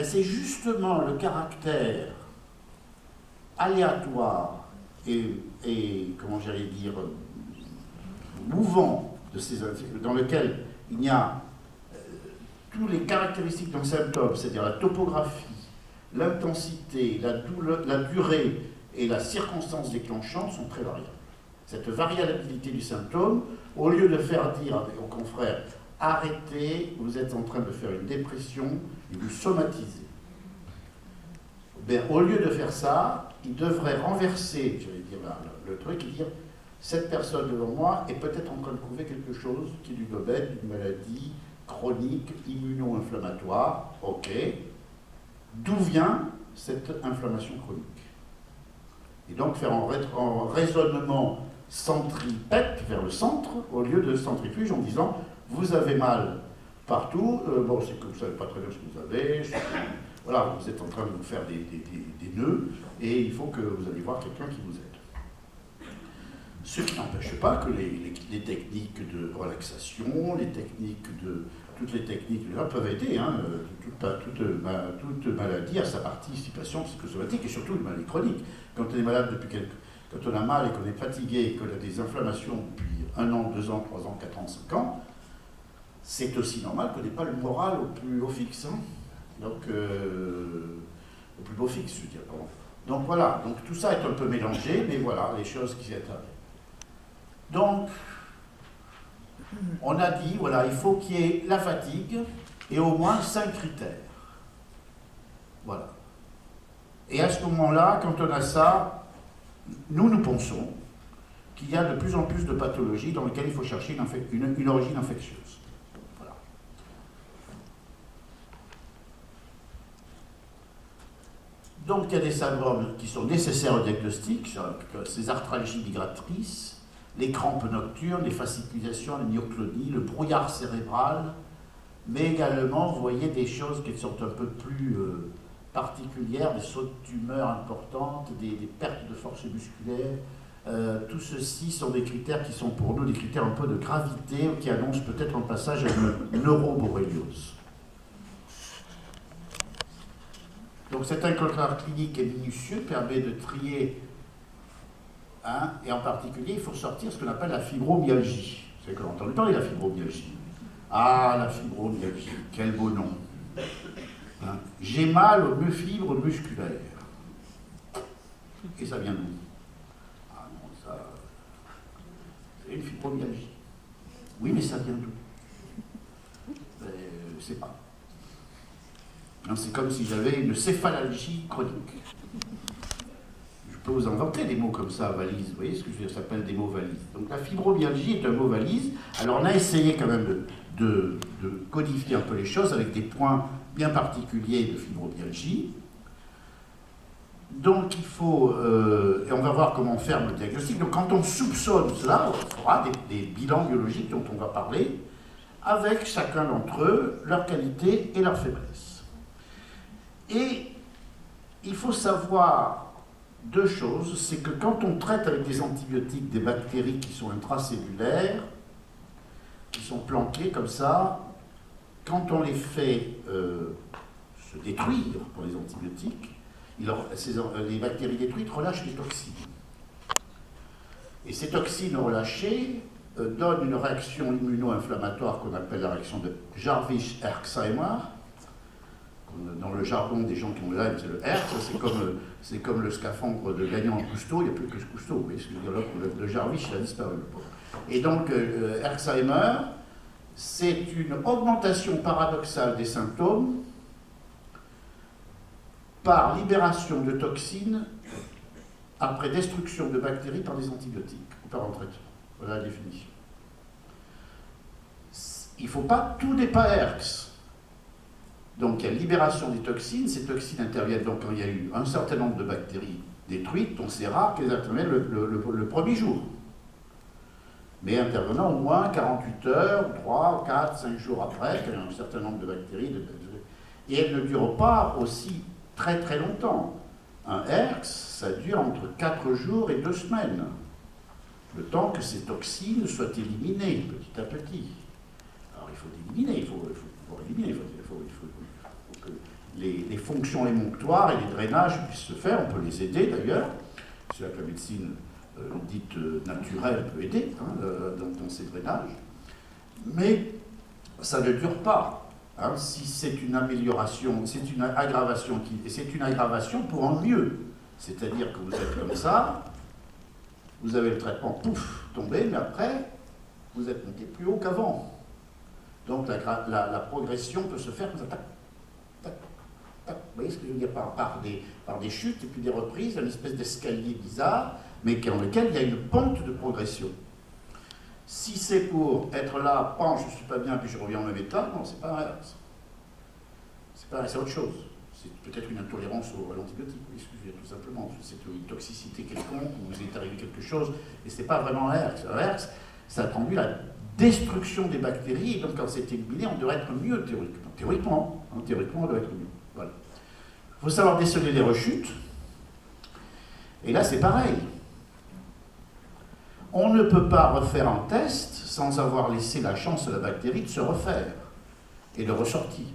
C'est justement le caractère aléatoire et comment j'allais dire, mouvant de ces dans lequel il y a tous les caractéristiques d'un symptôme, c'est-à-dire la topographie, l'intensité, la durée et la circonstance déclenchante sont très variables. Cette variabilité du symptôme, au lieu de faire dire aux confrères « arrêtez, vous êtes en train de faire une dépression et vous somatisez ». Au lieu de faire ça, il devrait renverser, j'allais dire le truc, et dire « cette personne devant moi est peut-être en train de trouver quelque chose qui lui doit être une maladie chronique, immuno-inflammatoire, ok. D'où vient cette inflammation chronique? Et donc faire un raisonnement centripète vers le centre, au lieu de centrifuge en disant « vous avez mal partout, bon, c'est que vous ne savez pas très bien ce que vous avez, voilà, vous êtes en train de vous faire des nœuds, et il faut que vous allez voir quelqu'un qui vous aide. » Ce qui n'empêche pas que les techniques de relaxation, toutes les techniques là peuvent aider. Hein, toute maladie a sa participation psychosomatique, et surtout une maladie chronique. Quand on est malade quand on a mal et qu'on est fatigué et qu'on a des inflammations depuis 1 an, 2 ans, 3 ans, 4 ans, 5 ans, c'est aussi normal qu'on n'ait pas le moral au plus haut fixe. Hein. Donc, au plus beau fixe, je veux dire. Pardon. Donc voilà, donc tout ça est un peu mélangé, mais voilà les choses qui s'y attardent. Donc, on a dit, voilà, il faut qu'il y ait la fatigue et au moins 5 critères. Voilà. Et à ce moment-là, quand on a ça, nous pensons qu'il y a de plus en plus de pathologies dans lesquelles il faut chercher une origine infectieuse. Voilà. Donc il y a des syndromes qui sont nécessaires au diagnostic, ces arthralgies migratrices, les crampes nocturnes, les fasciculations, les myoclonies, le brouillard cérébral, mais également, vous voyez, des choses qui sont un peu plus particulières, des sauts de tumeurs importantes, des pertes de force musculaire. Tout ceci sont des critères qui sont pour nous des critères un peu de gravité, qui annoncent peut-être un passage à une neuroborréliose. Donc cet incolore clinique et minutieux permet de trier. Hein, et en particulier, il faut sortir ce qu'on appelle la fibromyalgie. Vous savez qu'on a entendu parler de la fibromyalgie. Ah, la fibromyalgie, quel beau nom. Hein, j'ai mal aux fibres musculaires. Et ça vient d'où? Ah non, ça... c'est une fibromyalgie. Oui, mais ça vient d'où? Je ne sais pas. C'est comme si j'avais une céphalalgie chronique. Je peux vous inventer des mots comme ça, valise. Vous voyez ce que je veux dire, ça s'appelle des mots valises. Donc la fibromyalgie est un mot valise. Alors on a essayé quand même de codifier un peu les choses avec des points bien particuliers de fibromyalgie. Donc il faut, et on va voir comment faire le diagnostic. Donc quand on soupçonne cela, on fera des bilans biologiques dont on va parler, avec chacun d'entre eux, leur qualité et leur faiblesse. Et il faut savoir 2 choses, c'est que quand on traite avec des antibiotiques des bactéries qui sont intracellulaires, qui sont planquées comme ça, quand on les fait se détruire pour les antibiotiques, les bactéries détruites relâchent des toxines. Et ces toxines relâchées donnent une réaction immuno-inflammatoire qu'on appelle la réaction de Jarvis-Herxheimer. Dans le jargon des gens qui ont Lyme, c'est le Herx, c'est comme le scaphandre de gagnant en Cousteau, il n'y a plus que ce Cousteau, vous voyez ce que je veux dire, le Jarvis, il a disparu. Et donc, Herxheimer, c'est une augmentation paradoxale des symptômes par libération de toxines après destruction de bactéries par des antibiotiques ou par un traitement. Voilà la définition. Il ne faut pas, tout n'est pas Herx. Donc il y a libération des toxines, ces toxines interviennent donc quand il y a eu un certain nombre de bactéries détruites, donc c'est rare qu'elles interviennent le premier jour. Mais intervenant au moins 48 heures, 3, 4, 5 jours après, qu'il y a un certain nombre de bactéries, et elles ne durent pas aussi très très longtemps. Un Herx, ça dure entre 4 jours et 2 semaines, le temps que ces toxines soient éliminées petit à petit. Alors il faut éliminer, il faut éliminer, il faut que les fonctions émonctoires et les drainages puissent se faire, on peut les aider d'ailleurs, c'est là que la médecine dite naturelle peut aider dans ces drainages, mais ça ne dure pas. Hein, si c'est une amélioration, c'est une aggravation, c'est une aggravation pour en mieux. C'est-à-dire que vous êtes comme ça, vous avez le traitement, pouf, tombé, mais après, vous êtes monté plus haut qu'avant. Donc la progression peut se faire comme ça, tac, tac, tac. Vous voyez ce que je veux dire, par des chutes et puis des reprises, une espèce d'escalier bizarre, mais dans lequel il y a une pente de progression. Si c'est pour être là, pan, je ne suis pas bien, puis je reviens au même état, non, c'est pas vrai. C'est autre chose. C'est peut-être une intolérance à l'antibiotique, excusez, tout simplement. C'est une toxicité quelconque, ou vous est arrivé quelque chose, et ce n'est pas vraiment l'inverse. L'inverse, ça a conduit à la destruction des bactéries, et donc quand c'est éliminé, on devrait être mieux théoriquement. Théoriquement, on doit être mieux. Voilà. Il faut savoir déceler les rechutes, et là c'est pareil. On ne peut pas refaire un test sans avoir laissé la chance à la bactérie de se refaire et de ressortir.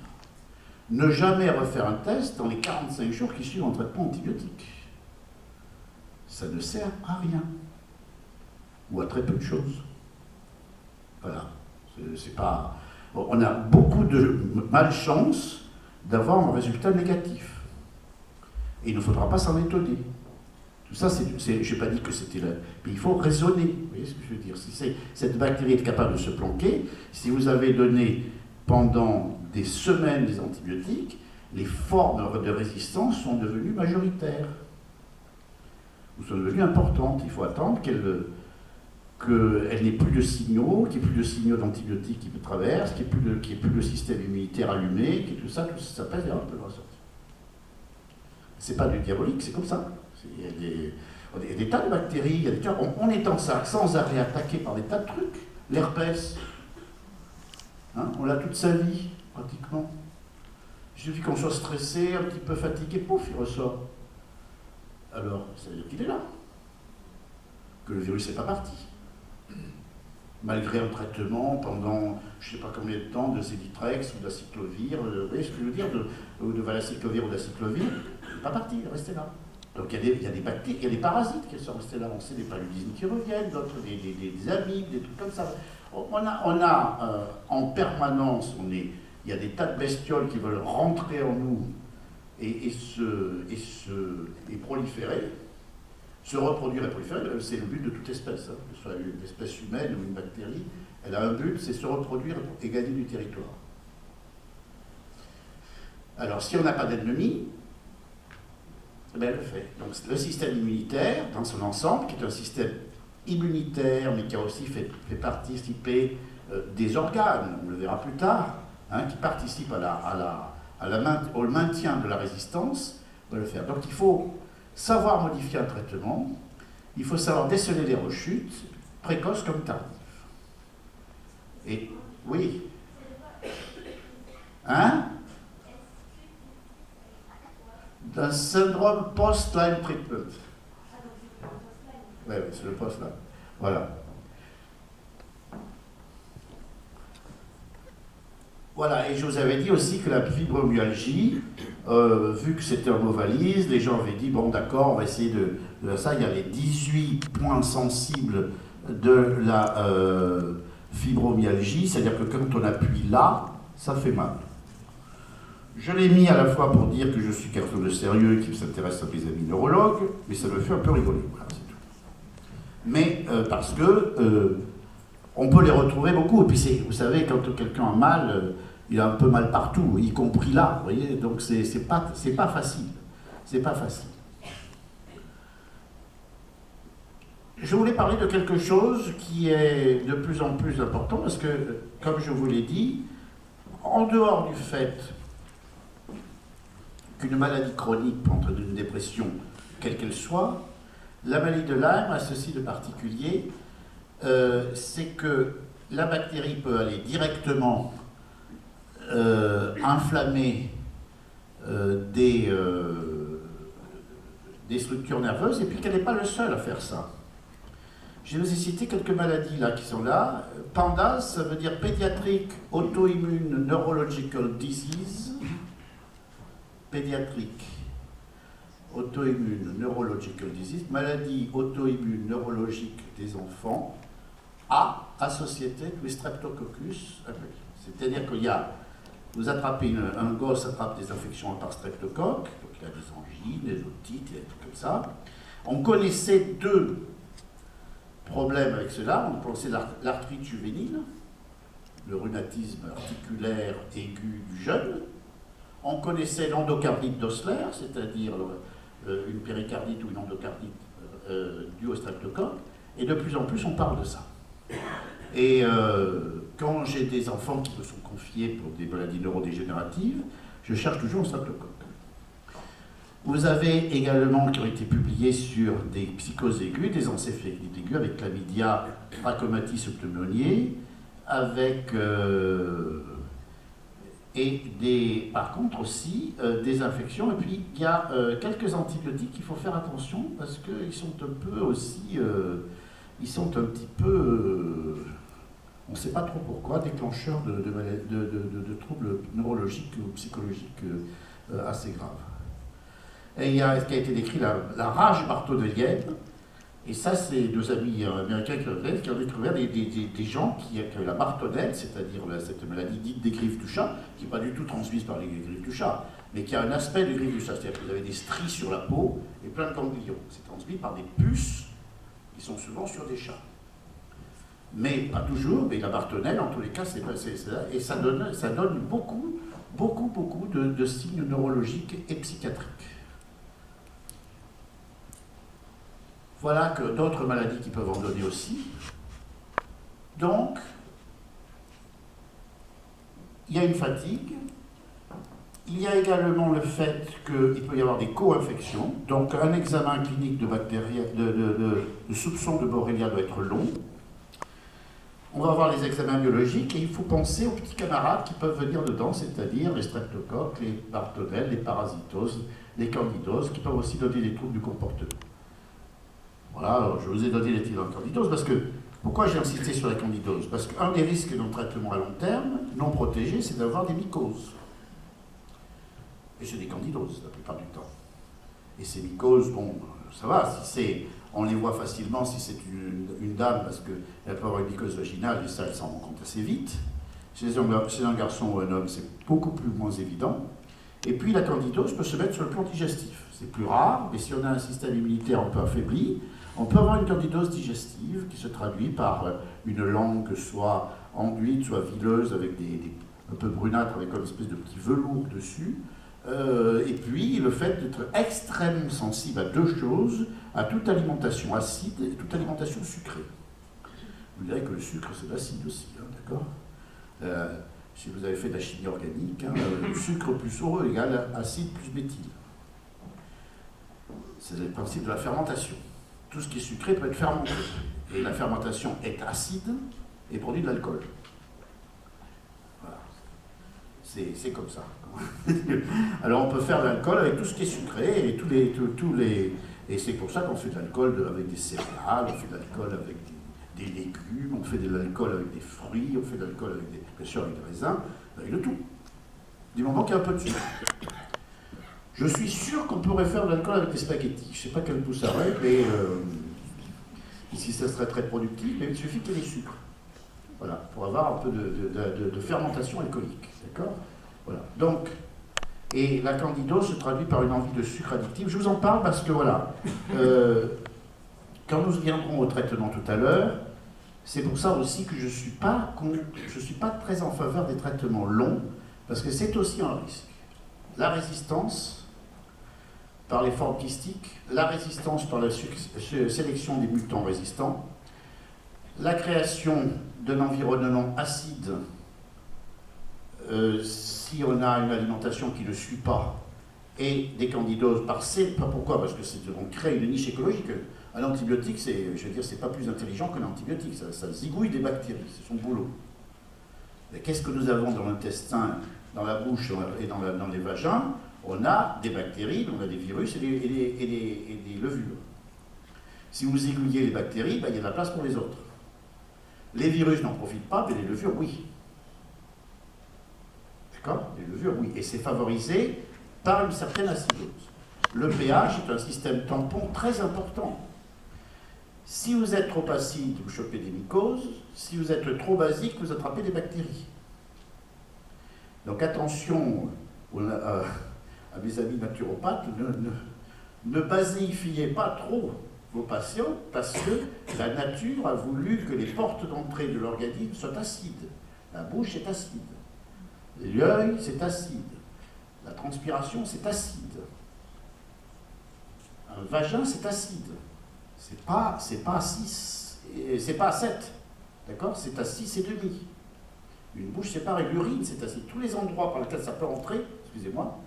Ne jamais refaire un test dans les 45 jours qui suivent un traitement antibiotique. Ça ne sert à rien. Ou à très peu de choses. Voilà. C'est pas... On a beaucoup de malchance d'avoir un résultat négatif. Et il ne faudra pas s'en étonner. Tout ça, je n'ai pas dit que c'était là. Mais il faut raisonner. Vous voyez ce que je veux dire? Si cette bactérie est capable de se planquer, si vous avez donné pendant des semaines des antibiotiques, les formes de résistance sont devenues majoritaires. Ou sont devenues importantes. Il faut attendre qu'elle n'ait plus de signaux, qu'il n'y ait plus de signaux d'antibiotiques qui traversent, qu'il n'y ait plus de système immunitaire allumé, tout ça pèse et un peu ressortir. C'est pas du diabolique, c'est comme ça. Il y a des tas de bactéries, on est sans arrêt attaqué par des tas de trucs. L'herpès, hein, on l'a toute sa vie, pratiquement. Il suffit qu'on soit stressé, un petit peu fatigué, pouf, il ressort. Alors, ça veut dire qu'il est là. Que le virus n'est pas parti. Malgré un traitement pendant, je ne sais pas combien de temps, de Zélitrex ou d'aciclovir, vous voyez ce que je veux dire, de valaciclovir ou d'aciclovir, il n'est pas parti, il est resté là. Donc il y a des bactéries, il y a des parasites qui sont restés là. On sait des paludismes qui reviennent, d'autres des amibes, des trucs comme ça. On a en permanence, il y a des tas de bestioles qui veulent rentrer en nous et proliférer, se reproduire et proliférer. C'est le but de toute espèce, hein, que ce soit une espèce humaine ou une bactérie. Elle a un but, c'est se reproduire et gagner du territoire. Alors si on n'a pas d'ennemi, elle le fait. Donc le système immunitaire, dans son ensemble, qui est un système immunitaire, mais qui a aussi fait participer des organes, on le verra plus tard, hein, qui participent au maintien de la résistance, va le faire. Donc il faut savoir modifier un traitement, il faut savoir déceler les rechutes, précoces comme tardives. Et oui. Hein? D'un syndrome post-Lyme treatment. Oui, c'est le post-Lyme. Voilà. Voilà, et je vous avais dit aussi que la fibromyalgie, vu que c'était un mot valise, les gens avaient dit, bon d'accord, on va essayer de ça. Il y a les 18 points sensibles de la fibromyalgie, c'est-à-dire que quand on appuie là, ça fait mal. Je l'ai mis à la fois pour dire que je suis quelqu'un de sérieux qui s'intéresse à mes amis neurologues, mais ça me fait un peu rigoler, voilà, c'est tout. Mais parce que on peut les retrouver beaucoup, et puis vous savez, quand quelqu'un a mal, il a un peu mal partout, y compris là, vous voyez, donc c'est pas facile. C'est pas facile. Je voulais parler de quelque chose qui est de plus en plus important, parce que, comme je vous l'ai dit, en dehors du fait qu'une maladie chronique peut entraîner une dépression, quelle qu'elle soit, la maladie de Lyme a ceci de particulier, c'est que la bactérie peut aller directement inflammer des structures nerveuses, et puis qu'elle n'est pas le seul à faire ça. Je vous ai cité quelques maladies là qui sont là. PANDAS, ça veut dire Pediatric Autoimmune Neurological Disease. Pédiatrique, auto-immune, neurological disease, maladie auto-immune neurologique des enfants, associated with Streptococcus. C'est-à-dire qu'il y a Vous attrapez un gosse attrape des infections par streptocoque, donc il a des angines, des otites, des trucs comme ça. On connaissait deux problèmes avec cela. On connaissait l'arthrite juvénile, le rhumatisme articulaire aigu du jeune. On connaissait l'endocardite d'Osler, c'est-à-dire une péricardite ou une endocardite due au streptocoque. Et de plus en plus, on parle de ça. Et quand j'ai des enfants qui me sont confiés pour des maladies neurodégénératives, je cherche toujours un streptocoque. Vous avez également, qui ont été publiés sur des psychoses aiguës, des encéphalitides aiguës avec chlamydia, trachomatis pneumoniae, avec par contre aussi des infections. Et puis il y a quelques antibiotiques qu'il faut faire attention parce qu'ils sont un peu aussi, ils sont un petit peu, on ne sait pas trop pourquoi, déclencheurs de troubles neurologiques ou psychologiques assez graves. Et il y a ce qui a été décrit, la rage bartholdienne, et ça c'est deux amis américains qui ont découvert des gens qui avaient la bartonelle, c'est-à-dire cette maladie dite des griffes du chat, qui n'est pas du tout transmise par les griffes du chat, mais qui a un aspect de griffes du chat, c'est-à-dire que vous avez des stries sur la peau et plein de ganglions. C'est transmis par des puces qui sont souvent sur des chats. Mais pas toujours, mais la bartonelle, en tous les cas, c'est ça, et ça donne beaucoup de signes neurologiques et psychiatriques. Voilà que d'autres maladies qui peuvent en donner aussi. Donc, il y a une fatigue. Il y a également le fait qu'il peut y avoir des co-infections. Donc, un examen clinique de soupçon de Borrelia doit être long. On va avoir les examens biologiques et il faut penser aux petits camarades qui peuvent venir dedans, c'est-à-dire les streptocoques, les bartonelles, les parasitoses, les candidoses, qui peuvent aussi donner des troubles du comportement. Voilà, alors je vous ai donné les titres de candidose parce que, pourquoi j'ai insisté sur la candidose? Parce qu'un des risques d'un traitement à long terme, non protégé, c'est d'avoir des mycoses. Et c'est des candidoses la plupart du temps. Et ces mycoses, bon, ça va, on les voit facilement si c'est une dame parce qu'elle peut avoir une mycose vaginale et ça, elle s'en rend compte assez vite. Chez un garçon ou un homme, c'est beaucoup moins évident. Et puis la candidose peut se mettre sur le plan digestif. C'est plus rare, mais si on a un système immunitaire un peu affaibli, on peut avoir une candidose digestive qui se traduit par une langue soit enduite, soit vileuse, avec un peu brunâtre, avec une espèce de petit velours dessus. Et puis le fait d'être extrêmement sensible à deux choses, à toute alimentation acide et toute alimentation sucrée. Vous direz que le sucre c'est l'acide aussi, hein, d'accord? Si vous avez fait de la chimie organique, sucre plus O égale acide plus méthyle. C'est le principe de la fermentation. Tout ce qui est sucré peut être fermenté. Et la fermentation est acide et produit de l'alcool. Voilà. C'est comme ça. Alors on peut faire de l'alcool avec tout ce qui est sucré et c'est pour ça qu'on fait de l'alcool avec des céréales, on fait de l'alcool avec des légumes, on fait de l'alcool avec des fruits, on fait de l'alcool avec bien sûr avec des raisins, avec de tout. Du moment qu'il y a un peu de sucre. Je suis sûr qu'on pourrait faire de l'alcool avec des spaghettis. Je ne sais pas quel goût ça aurait, mais ici ça serait très productif, mais il suffit qu'il y ait des sucres. Voilà, pour avoir un peu de fermentation alcoolique. D'accord? Voilà. Donc, et la candidose se traduit par une envie de sucre addictif. Je vous en parle parce que voilà, quand nous viendrons au traitement tout à l'heure, c'est pour ça aussi que je ne suis pas très en faveur des traitements longs, parce que c'est aussi un risque. La résistance par les formes kystiques, la résistance par la sélection des mutants résistants, la création d'un environnement acide si on a une alimentation qui ne suit pas, et des candidoses pourquoi? Parce que on crée une niche écologique. Un antibiotique, c'est pas plus intelligent qu'un antibiotique, ça zigouille des bactéries, c'est son boulot. Mais qu'est-ce que nous avons dans l'intestin, dans la bouche et dans les vagins? On a des bactéries, on a des virus et des levures. Si vous zigouillez les bactéries, il y a de la place pour les autres. Les virus n'en profitent pas, mais les levures, oui. D'accord? Les levures, oui. Et c'est favorisé par une certaine acidose. Le pH est un système tampon très important. Si vous êtes trop acide, vous chopez des mycoses. Si vous êtes trop basique, vous attrapez des bactéries. Donc attention à mes amis naturopathes, ne baséifiez pas trop vos patients parce que la nature a voulu que les portes d'entrée de l'organisme soient acides. La bouche est acide, l'œil c'est acide, la transpiration c'est acide, un vagin c'est acide, c'est pas 6, c'est pas 7, d'accord, c'est à 6,5. Une bouche c'est pareil, l'urine c'est acide, tous les endroits par lesquels ça peut entrer, excusez-moi,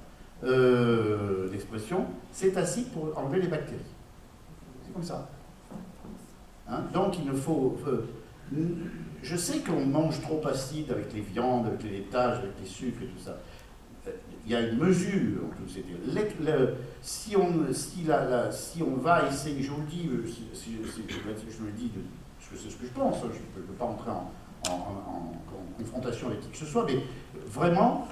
l'expression, c'est acide pour enlever les bactéries. C'est comme ça. Hein? Donc il ne faut... je sais qu'on mange trop acide avec les viandes, avec les laitages, avec les sucres et tout ça. Il y a une mesure. Si on va essayer, je vous le dis, je le dis, parce que c'est ce que je pense, je ne peux pas entrer en confrontation avec qui que ce soit, mais vraiment...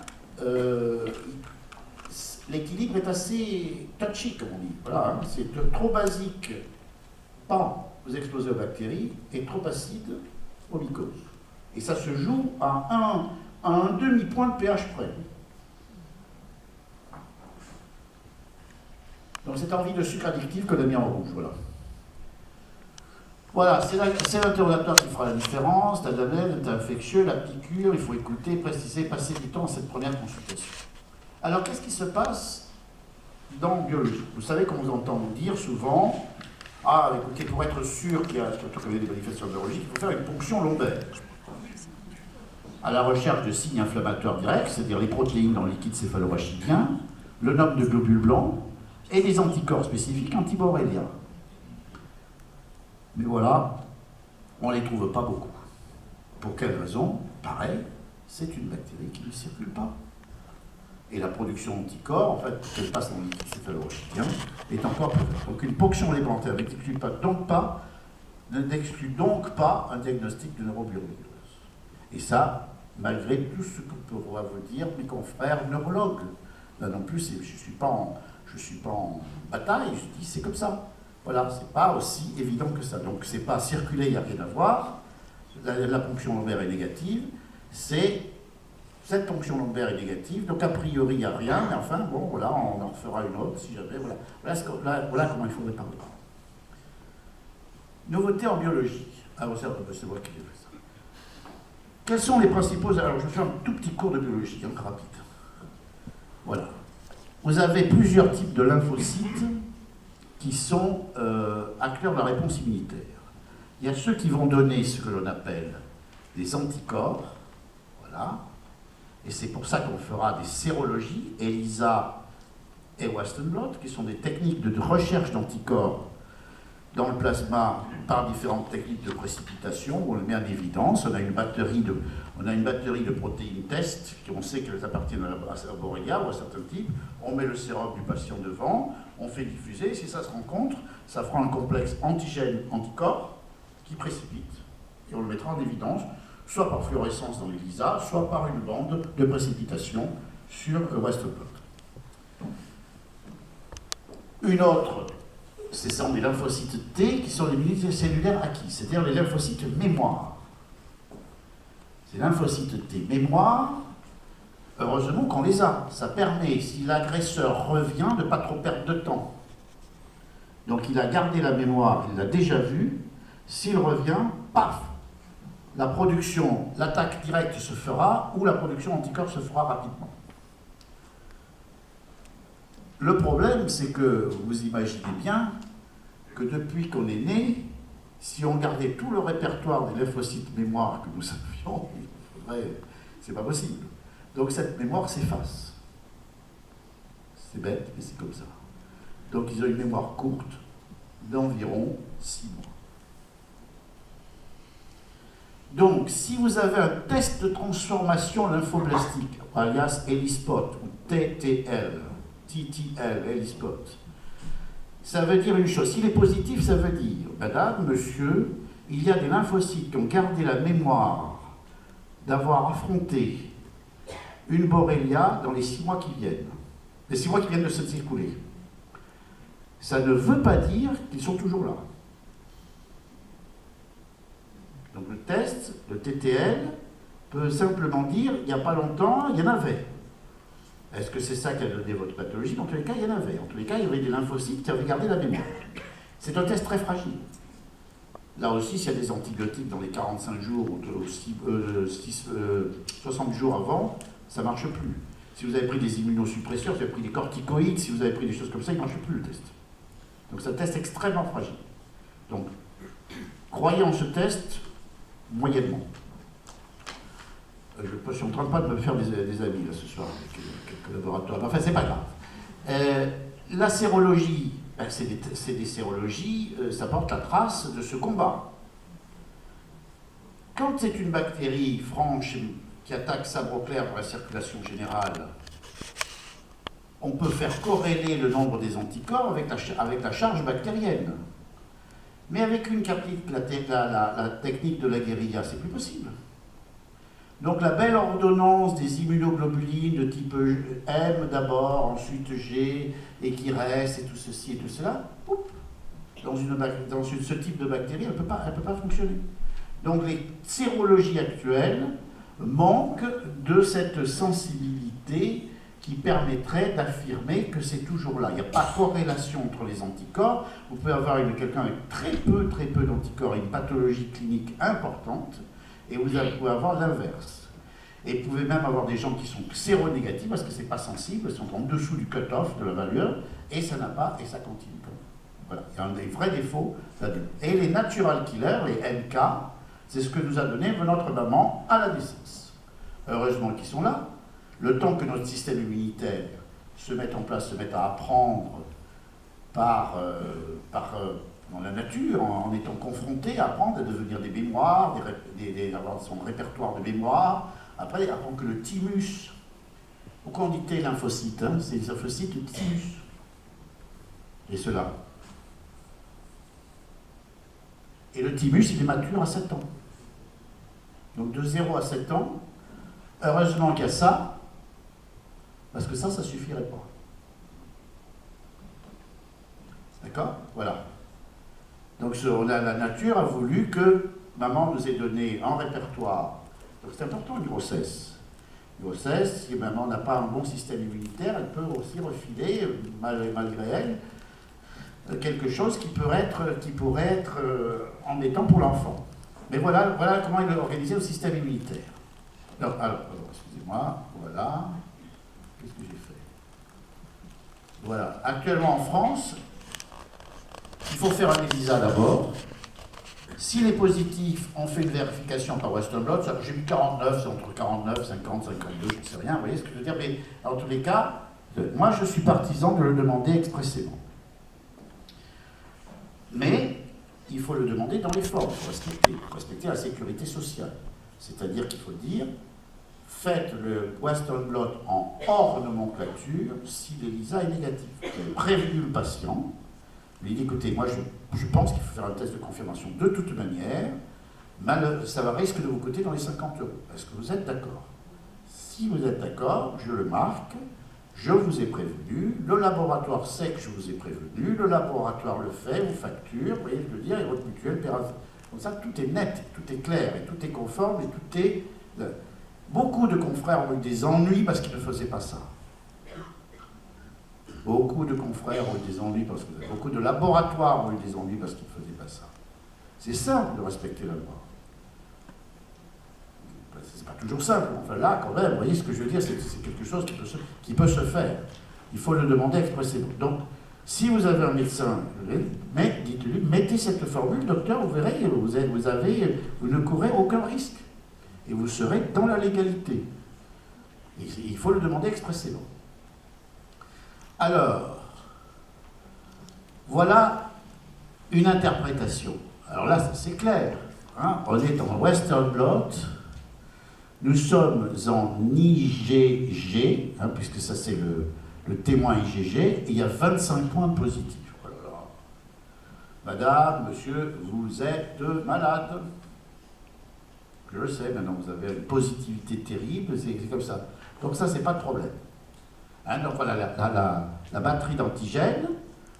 l'équilibre est assez touchy, comme on dit. Voilà, hein. C'est trop basique, pas vous exposez aux bactéries, et trop acide aux mycoses. Et ça se joue à un demi-point de pH près. Donc cette envie de sucre addictif qu'on a mis en rouge, voilà. Voilà, c'est l'interrogatoire qui fera la différence. L'ADAMEL, l'infectieux, la piqûre, il faut écouter, préciser, passer du temps à cette première consultation. Alors, qu'est-ce qui se passe dans biologie? Vous savez qu'on vous entend nous dire souvent, ah, écoutez, pour être sûr qu'il y a, surtout quand il y a des manifestations biologiques, il faut faire une ponction lombaire. À la recherche de signes inflammatoires directs, c'est-à-dire les protéines dans le liquide céphalorachidien, le nombre de globules blancs et des anticorps spécifiques anti-borrelia. Mais voilà, on ne les trouve pas beaucoup. Pour quelle raison? Pareil, c'est une bactérie qui ne circule pas. Et la production d'anticorps, en fait, qu'elle passe dans le liquide céphalorachidien, est encore plus forte. Donc une ponction légentaire n'exclut donc pas un diagnostic de neurobiologie. Et ça, malgré tout ce que pourra vous dire mes confrères neurologues. Là non plus, je ne suis pas en bataille, je dis c'est comme ça. Voilà, c'est pas aussi évident que ça. Donc c'est pas circuler, il n'y a rien à voir. La ponction lombaire est négative, cette ponction lombaire est négative, donc a priori il n'y a rien, mais enfin, bon, voilà, on en refera une autre si jamais, voilà. Voilà comment il faudrait parler. Nouveauté en biologie. Alors, c'est moi qui ai fait ça. Quels sont les principaux... Alors, je vais faire un tout petit cours de biologie, hein, rapide. Voilà. Vous avez plusieurs types de lymphocytes qui sont acteurs de la réponse immunitaire. Il y a ceux qui vont donner ce que l'on appelle des anticorps, voilà. Et c'est pour ça qu'on fera des sérologies, ELISA et Western blot, qui sont des techniques de recherche d'anticorps dans le plasma par différentes techniques de précipitation, où on le met en évidence. On a une batterie de protéines test, on sait qu'elles appartiennent à la borrelia ou à certains types. On met le sérum du patient devant, on fait diffuser. Si ça se rencontre, ça fera un complexe antigène-anticorps qui précipite. Et on le mettra en évidence, soit par fluorescence dans l'ELISA, soit par une bande de précipitation sur le Western blot. Une autre, ce sont des lymphocytes T qui sont des unités cellulaires acquis, c'est-à-dire les lymphocytes mémoire. Ces lymphocytes T mémoire, heureusement qu'on les a. Ça permet, si l'agresseur revient, de ne pas trop perdre de temps. Donc il a gardé la mémoire, il l'a déjà vu. S'il revient, paf, la production, l'attaque directe se fera ou la production anticorps se fera rapidement. Le problème, c'est que vous imaginez bien que depuis qu'on est né, si on gardait tout le répertoire des lymphocytes mémoire que nous savions, c'est pas possible. Donc cette mémoire s'efface. C'est bête, mais c'est comme ça. Donc ils ont une mémoire courte d'environ 6 mois. Donc, si vous avez un test de transformation lymphoblastique, alias ELISpot ou TTL, ELISpot, ça veut dire une chose. S'il est positif, ça veut dire, madame, monsieur, il y a des lymphocytes qui ont gardé la mémoire d'avoir affronté une borrelia dans les 6 mois qui viennent. Les 6 mois qui viennent de se s'écouler. Ça ne veut pas dire qu'ils sont toujours là. Donc le test, le TTL, peut simplement dire, il n'y a pas longtemps, il y en avait. Est-ce que c'est ça qui a donné votre pathologie? Dans tous les cas, il y en avait. En tous les cas, il y avait des lymphocytes qui avaient gardé la mémoire. C'est un test très fragile. Là aussi, s'il y a des antibiotiques dans les 45 jours ou 60 jours avant, ça ne marche plus. Si vous avez pris des immunosuppresseurs, si vous avez pris des corticoïdes, si vous avez pris des choses comme ça, il ne marche plus le test. Donc c'est un test extrêmement fragile. Donc, croyez en ce test moyennement. Je suis en train de pas de me faire des amis là, ce soir avec quelques laboratoires. Enfin, c'est pas grave. La sérologie, ben, c'est des sérologies, ça porte la trace de ce combat. Quand c'est une bactérie franche qui attaque sabre clair dans la circulation générale, on peut faire corréler le nombre des anticorps avec la charge bactérienne. Mais avec une qui applique la technique de la guérilla, c'est plus possible. Donc la belle ordonnance des immunoglobulines de type M d'abord, ensuite G, et qui reste, et tout ceci et tout cela, dans ce type de bactérie, elle ne peut pas fonctionner. Donc les sérologies actuelles manquent de cette sensibilité qui permettrait d'affirmer que c'est toujours là. Il n'y a pas de corrélation entre les anticorps. Vous pouvez avoir quelqu'un avec très peu d'anticorps et une pathologie clinique importante, et vous pouvez avoir l'inverse. Et vous pouvez même avoir des gens qui sont séronégatifs parce que ce n'est pas sensible, ils sont en dessous du cut-off de la valeur, et ça n'a pas, et ça continue. Voilà, il y a des vrais défauts là-dedans. Et les natural killers, les NK, c'est ce que nous a donné notre maman à la naissance. Heureusement qu'ils sont là. Le temps que notre système immunitaire se mette en place, se mette à apprendre dans la nature, en étant confronté, à apprendre à devenir des mémoires, avoir son répertoire de mémoire. Après, apprendre que le thymus, pourquoi on dit T lymphocyte, hein, c'est les lymphocytes du thymus. Et cela. Et le thymus, il est mature à 7 ans. Donc de 0 à 7 ans, heureusement qu'il y a ça, parce que ça suffirait pas. D'accord? Voilà. Donc la nature a voulu que maman nous ait donné un répertoire. Donc c'est important une grossesse. Une grossesse, si maman n'a pas un bon système immunitaire, elle peut aussi refiler, malgré elle, quelque chose qui pourrait être embêtant pour l'enfant. Mais voilà comment il est organisé le système immunitaire. Alors excusez-moi, voilà. Qu'est-ce que j'ai fait? Voilà. Actuellement en France, il faut faire un ELISA d'abord. S'il est positif, on fait une vérification par Western Blot. J'ai mis 49, c'est entre 49, 50, 52, je ne sais rien. Vous voyez ce que je veux dire? Mais en tous les cas, moi je suis partisan de le demander expressément. Mais il faut le demander dans les formes. Il faut respecter la sécurité sociale. C'est-à-dire qu'il faut dire, faites le Western Blot en hors nomenclature si l'ELISA est négatif. Vous avez prévenu le patient. Il dit, écoutez, moi je pense qu'il faut faire un test de confirmation de toute manière, ça va risque de vous coûter dans les 50 €. Est-ce que vous êtes d'accord? Si vous êtes d'accord, je le marque, je vous ai prévenu, le laboratoire sait que je vous ai prévenu, le laboratoire le fait, vous facture, vous voyez ce que je veux dire, et votre mutuelle paiera. Comme ça, tout est net, tout est clair, et tout est conforme, et tout est... Beaucoup de confrères ont eu des ennuis parce qu'ils ne faisaient pas ça. Beaucoup de confrères ont eu des ennuis parce que beaucoup de laboratoires ont eu des ennuis parce qu'ils ne faisaient pas ça. C'est simple de respecter la loi. C'est pas toujours simple. Enfin là, quand même, vous voyez ce que je veux dire, c'est quelque chose qui peut se faire. Il faut le demander expressément. Donc, si vous avez un médecin, dites-lui, mettez cette formule, docteur, vous verrez, vous ne courez aucun risque. Et vous serez dans la légalité. Et il faut le demander expressément. Alors, voilà une interprétation. Alors là, c'est clair. Hein, on est en Western Blot. Nous sommes en IgG, hein, puisque ça c'est le témoin IgG, et il y a 25 points positifs. Oh là là. Madame, monsieur, vous êtes malade. Je le sais, maintenant vous avez une positivité terrible, c'est comme ça. Donc ça, c'est pas de problème. Hein, donc voilà la batterie d'antigènes,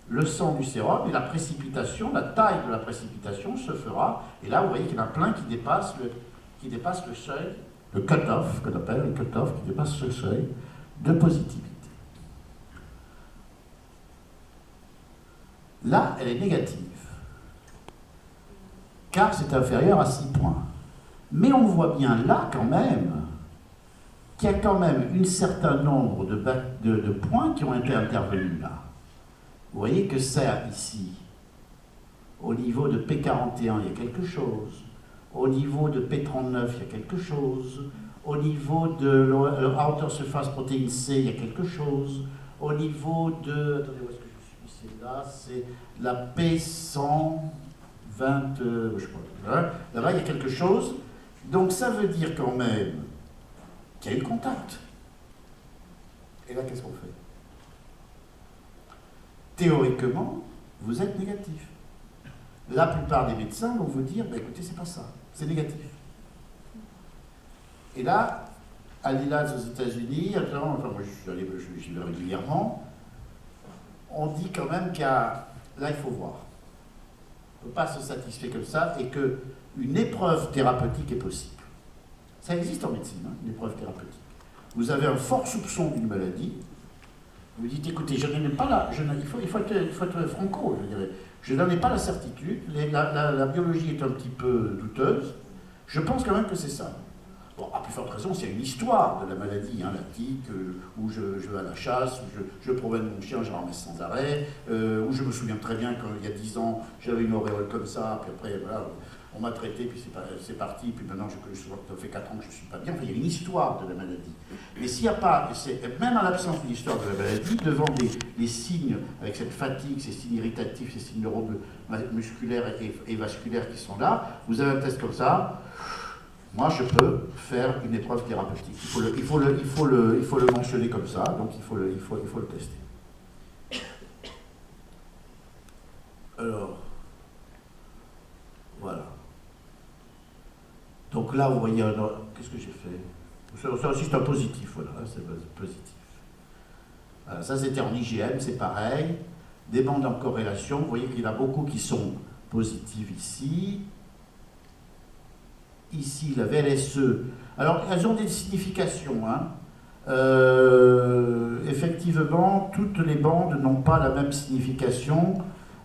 le sang du sérum et la précipitation, la taille de la précipitation se fera. Et là, vous voyez qu'il y en a plein qui dépassent le seuil le cut-off, qu'on appelle le cut-off, qui dépasse ce seuil de positivité. Là, elle est négative, car c'est inférieur à 6 points. Mais on voit bien là, quand même, qu'il y a quand même un certain nombre de points qui ont été intervenus là. Vous voyez que ça, ici, au niveau de P41, il y a quelque chose. Au niveau de P39, il y a quelque chose. Au niveau de l'Outer Surface Protein C, il y a quelque chose. Au niveau de... Attendez, où est-ce que je suis? C'est là, c'est la P120... je crois. Là-bas, il y a quelque chose. Donc ça veut dire quand même qu'il y a eu contact. Et là, qu'est-ce qu'on fait? Théoriquement, vous êtes négatif. La plupart des médecins vont vous dire, bah, écoutez, c'est pas ça, c'est négatif. Et là, à l'ILAS aux États-Unis, enfin moi j'y vais régulièrement, on dit quand même là il faut voir. On ne peut pas se satisfaire comme ça et qu'une épreuve thérapeutique est possible. Ça existe en médecine, hein, une épreuve thérapeutique. Vous avez un fort soupçon d'une maladie, vous dites, écoutez, je n'en ai pas là, il faut être franco, je dirais. Je n'en ai pas la certitude, la biologie est un petit peu douteuse, je pense quand même que c'est ça. Bon, à plus forte raison, s'il y a une histoire de la maladie, hein, la tique, où je vais à la chasse, où je promène mon chien, je ramasse sans arrêt, où je me souviens très bien qu'il y a 10 ans, j'avais une auréole comme ça, puis après, voilà, on m'a traité, puis c'est parti, puis maintenant, ça fait 4 ans que je ne suis pas bien. Enfin, il y a une histoire de la maladie. Mais s'il n'y a pas, même à l'absence d'une histoire de la maladie, devant les signes, avec cette fatigue, ces signes irritatifs, ces signes neuromusculaires et vasculaires qui sont là, vous avez un test comme ça, moi je peux faire une épreuve thérapeutique. Il faut le mentionner comme ça, donc il faut le tester. Alors, voilà. Donc là, vous voyez, qu'est-ce que j'ai fait? Ça aussi, c'est un positif, voilà, c'est positif. Voilà, ça, c'était en IgM, c'est pareil. Des bandes en corrélation, vous voyez qu'il y en a beaucoup qui sont positives ici. Ici, la VLSE. Alors, elles ont des significations, hein. Effectivement, toutes les bandes n'ont pas la même signification.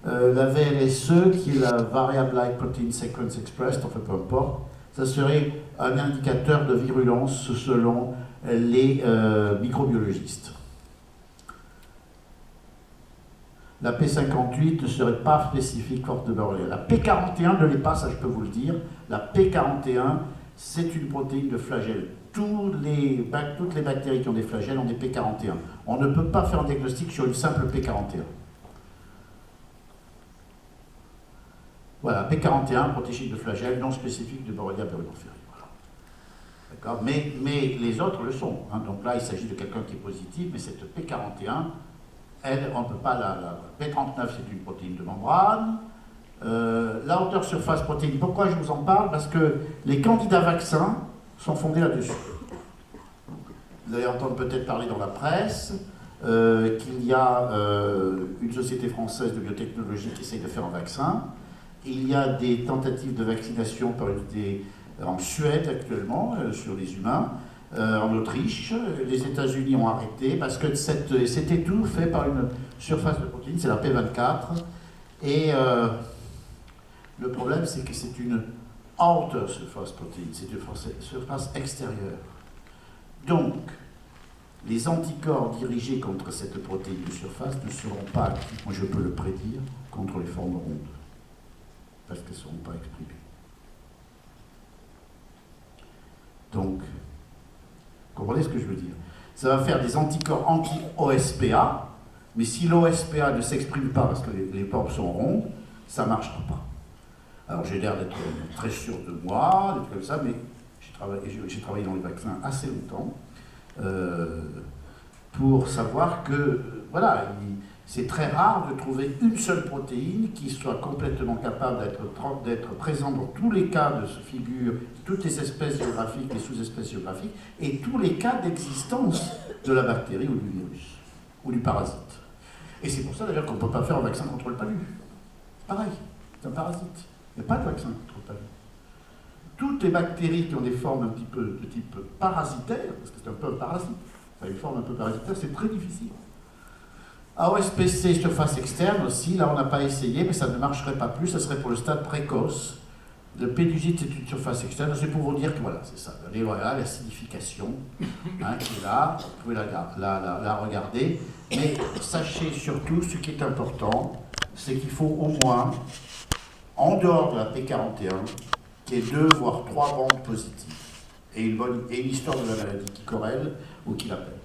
La VLSE, qui est la Variable Light Protein Sequence Expressed, enfin peu importe, ça serait un indicateur de virulence selon les microbiologistes. La P58 ne serait pas spécifique forte de Borrelia. La P41 ne l'est pas, ça je peux vous le dire. La P41, c'est une protéine de flagelle. Toutes les bactéries qui ont des flagelles ont des P41. On ne peut pas faire un diagnostic sur une simple P41. Voilà, P41, protéine de flagelle non spécifique de Borrelia burgdorferi. Voilà. D'accord, mais les autres le sont. Hein. Donc là, il s'agit de quelqu'un qui est positif, mais cette P41, elle, on ne peut pas la... P39, c'est une protéine de membrane. La hauteur surface protéine, pourquoi je vous en parle? Parce que les candidats vaccins sont fondés là-dessus. Vous allez entendre peut-être parler dans la presse qu'il y a une société française de biotechnologie qui essaye de faire un vaccin. Il y a des tentatives de vaccination en Suède actuellement, sur les humains, en Autriche. Les États-Unis ont arrêté parce que c'était tout fait par une surface de protéines, c'est la P24. Et le problème, c'est que c'est une outer surface protéine, c'est une surface extérieure. Donc, les anticorps dirigés contre cette protéine de surface ne seront pas actifs, moi je peux le prédire, contre les formes rondes. Parce qu'elles ne seront pas exprimées. Donc, comprenez ce que je veux dire? Ça va faire des anticorps anti-OSPA, mais si l'OSPA ne s'exprime pas parce que les formes sont rondes, ça ne marchera pas. Alors j'ai l'air d'être très sûr de moi, d'être comme ça, mais j'ai travaillé dans les vaccins assez longtemps pour savoir que, voilà, c'est très rare de trouver une seule protéine qui soit complètement capable d'être présente dans tous les cas de figure, toutes les espèces géographiques, les sous-espèces géographiques, et tous les cas d'existence de la bactérie ou du virus, ou du parasite. Et c'est pour ça d'ailleurs qu'on ne peut pas faire un vaccin contre le palu. Pareil, c'est un parasite. Il n'y a pas de vaccin contre le palu. toutes les bactéries qui ont des formes un petit peu de type parasitaire, parce que c'est un peu un parasite, ça a une forme un peu parasitaire, c'est très difficile. AOSPC, surface externe aussi, là on n'a pas essayé, mais ça ne marcherait pas plus, ça serait pour le stade précoce. Le pédugite, c'est une surface externe, c'est pour vous dire que voilà, c'est ça. Voilà, l'acidification qui est là, vous pouvez la regarder. Mais sachez surtout, ce qui est important, c'est qu'il faut au moins, en dehors de la P41, qu'il y ait 2 voire 3 bandes positives. Et une histoire de la maladie qui corrèle ou qui l'appelle.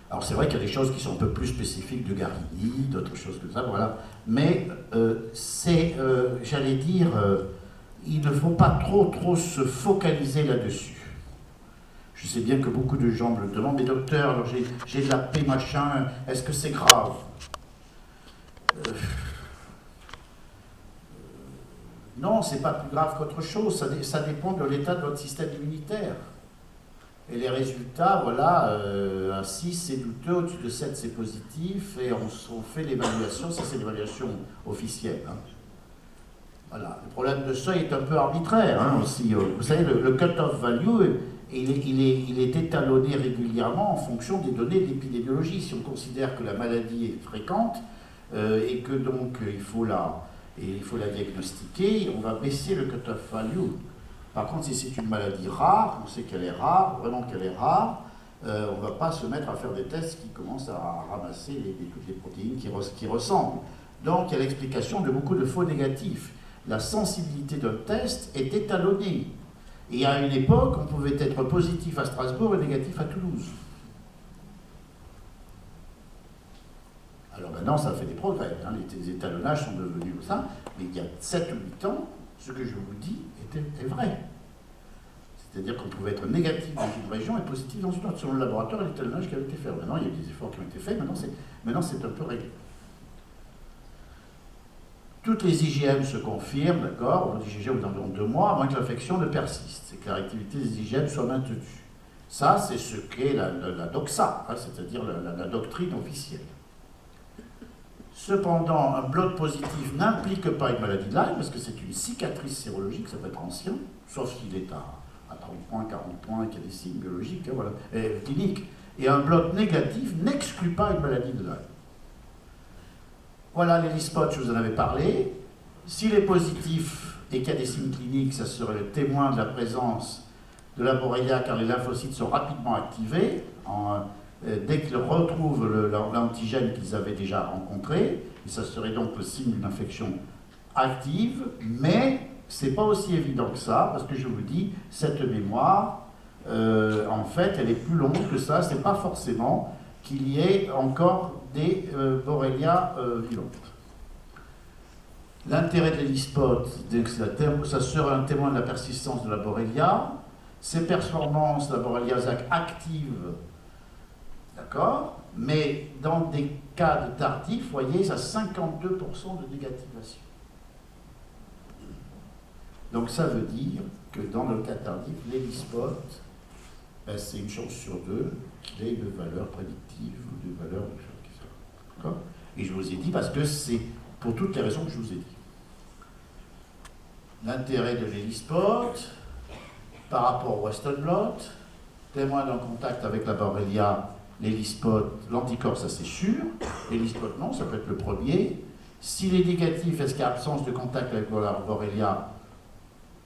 Alors c'est vrai qu'il y a des choses qui sont un peu plus spécifiques de Garigny, d'autres choses que ça, voilà. Mais j'allais dire, il ne faut pas trop se focaliser là-dessus. Je sais bien que beaucoup de gens me le demandent, mais docteur, alors j'ai de la paix, machin, est-ce que c'est grave? Non, c'est pas plus grave qu'autre chose, ça dépend de l'état de votre système immunitaire. Et les résultats, voilà, à 6 c'est douteux, au-dessus de 7 c'est positif, et on fait l'évaluation, ça c'est l'évaluation officielle. Hein. Voilà. Le problème de seuil est un peu arbitraire hein, aussi. Vous savez, le cut-off value, il est étalonné régulièrement en fonction des données d'épidémiologie. Si on considère que la maladie est fréquente et que donc il faut la diagnostiquer, on va baisser le cut-off value. Par contre, si c'est une maladie rare, on sait qu'elle est rare, vraiment qu'elle est rare, on ne va pas se mettre à faire des tests qui commencent à ramasser toutes les protéines qui ressemblent. Donc, il y a l'explication de beaucoup de faux négatifs. La sensibilité d'un test est étalonnée. Et à une époque, on pouvait être positif à Strasbourg et négatif à Toulouse. Alors maintenant, ça fait des progrès. Hein. Les étalonnages sont devenus comme ça. Mais il y a 7 ou 8 ans, ce que je vous dis est vrai. C'est-à-dire qu'on pouvait être négatif dans une région et positif dans une autre, selon le laboratoire et l'étalonnage qui avait été fait. Maintenant, il y a des efforts qui ont été faits. Maintenant, c'est un peu réglé. Toutes les IgM se confirment, d'accord, on dit IgM dans 2 mois, à moins que l'infection ne persiste, c'est que la réactivité des IgM soit maintenue. Ça, c'est ce qu'est la doxa, hein, c'est-à-dire la doctrine officielle. Cependant, un blood positif n'implique pas une maladie de Lyme, parce que c'est une cicatrice sérologique, ça peut être ancien, sauf s'il est à 30 points, 40 points, et qu'il y a des signes biologiques, hein, voilà, cliniques. Et un blood négatif n'exclut pas une maladie de Lyme. Voilà l'hélispot, je vous en avais parlé. S'il est positif et qu'il y a des signes cliniques, ça serait le témoin de la présence de la Borrelia, car les lymphocytes sont rapidement activés dès qu'ils retrouvent l'antigène qu'ils avaient déjà rencontré. Et ça serait donc le signe d'une infection active, mais ce n'est pas aussi évident que ça, parce que je vous dis, cette mémoire, en fait, elle est plus longue que ça. Ce n'est pas forcément qu'il y ait encore des Borrelia vivantes. L'intérêt de l'hélispot, ça sera un témoin de la persistance de la Borrelia. Ses performances, la Borrelia active, d'accord, mais dans des cas de tardif, vous voyez, ça a 52% de négativation. Donc ça veut dire que dans le cas tardif, l'hélispot, ben, c'est une chance sur 2 qu'il ait une valeur prédictive ou une valeur de chose qui soit. D'accord ? Et je vous ai dit parce que c'est pour toutes les raisons que je vous ai dit. L'intérêt de l'hélispot par rapport au Western blot, témoin d'un contact avec la Borrelia, l'hélispot, l'anticorps, ça c'est sûr. L'hélispot, non, ça peut être le premier. S'il est négatif, est-ce qu'il y a absence de contact avec la Borrelia ?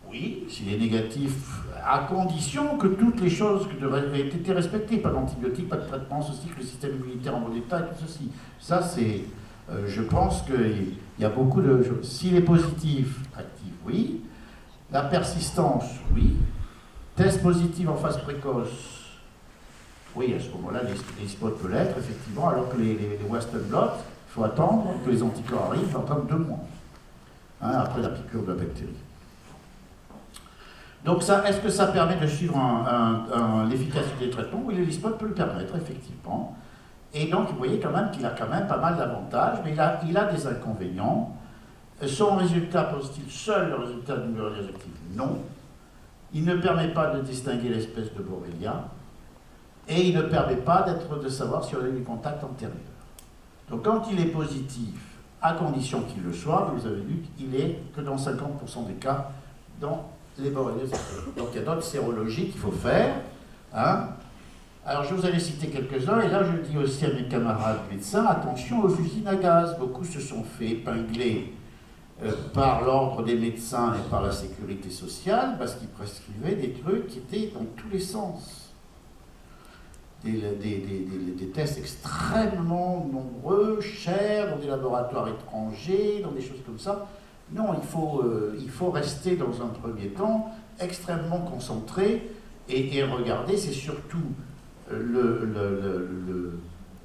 Oui, s'il est négatif, à condition que toutes les choses aient été respectées, pas d'antibiotiques, pas de traitement, ceci, que le système immunitaire en bon état, et tout ceci. Ça, c'est, je pense qu'il y a beaucoup de choses. S'il est positif, actif, oui. La persistance, oui. Test positif en phase précoce, oui, à ce moment-là, les spots peuvent l'être, effectivement, alors que les Western blot, il faut attendre que les anticorps arrivent, il faut attendre 2 mois, hein, après la piqûre de la bactérie. Donc, est-ce que ça permet de suivre l'efficacité des traitements? Oui, l'hélispot peut le permettre, effectivement. Et donc, vous voyez quand même qu'il a quand même pas mal d'avantages, mais il a des inconvénients. Son résultat pose-t-il seul le résultat d'une Borrelia active? Non. Il ne permet pas de distinguer l'espèce de Borrelia, et il ne permet pas de savoir si on a eu des contacts antérieurs. Donc, quand il est positif, à condition qu'il le soit, vous avez vu qu'il est que dans 50% des cas dans les borrélioses. Donc il y a d'autres sérologies qu'il faut faire. Hein. Alors je vous avais cité quelques-uns, et là je dis aussi à mes camarades médecins, attention aux usines à gaz. Beaucoup se sont fait épingler par l'ordre des médecins et par la sécurité sociale, parce qu'ils prescrivaient des trucs qui étaient dans tous les sens. Des tests extrêmement nombreux, chers, dans des laboratoires étrangers, dans des choses comme ça. Non, il faut rester dans un premier temps extrêmement concentré et regarder, c'est surtout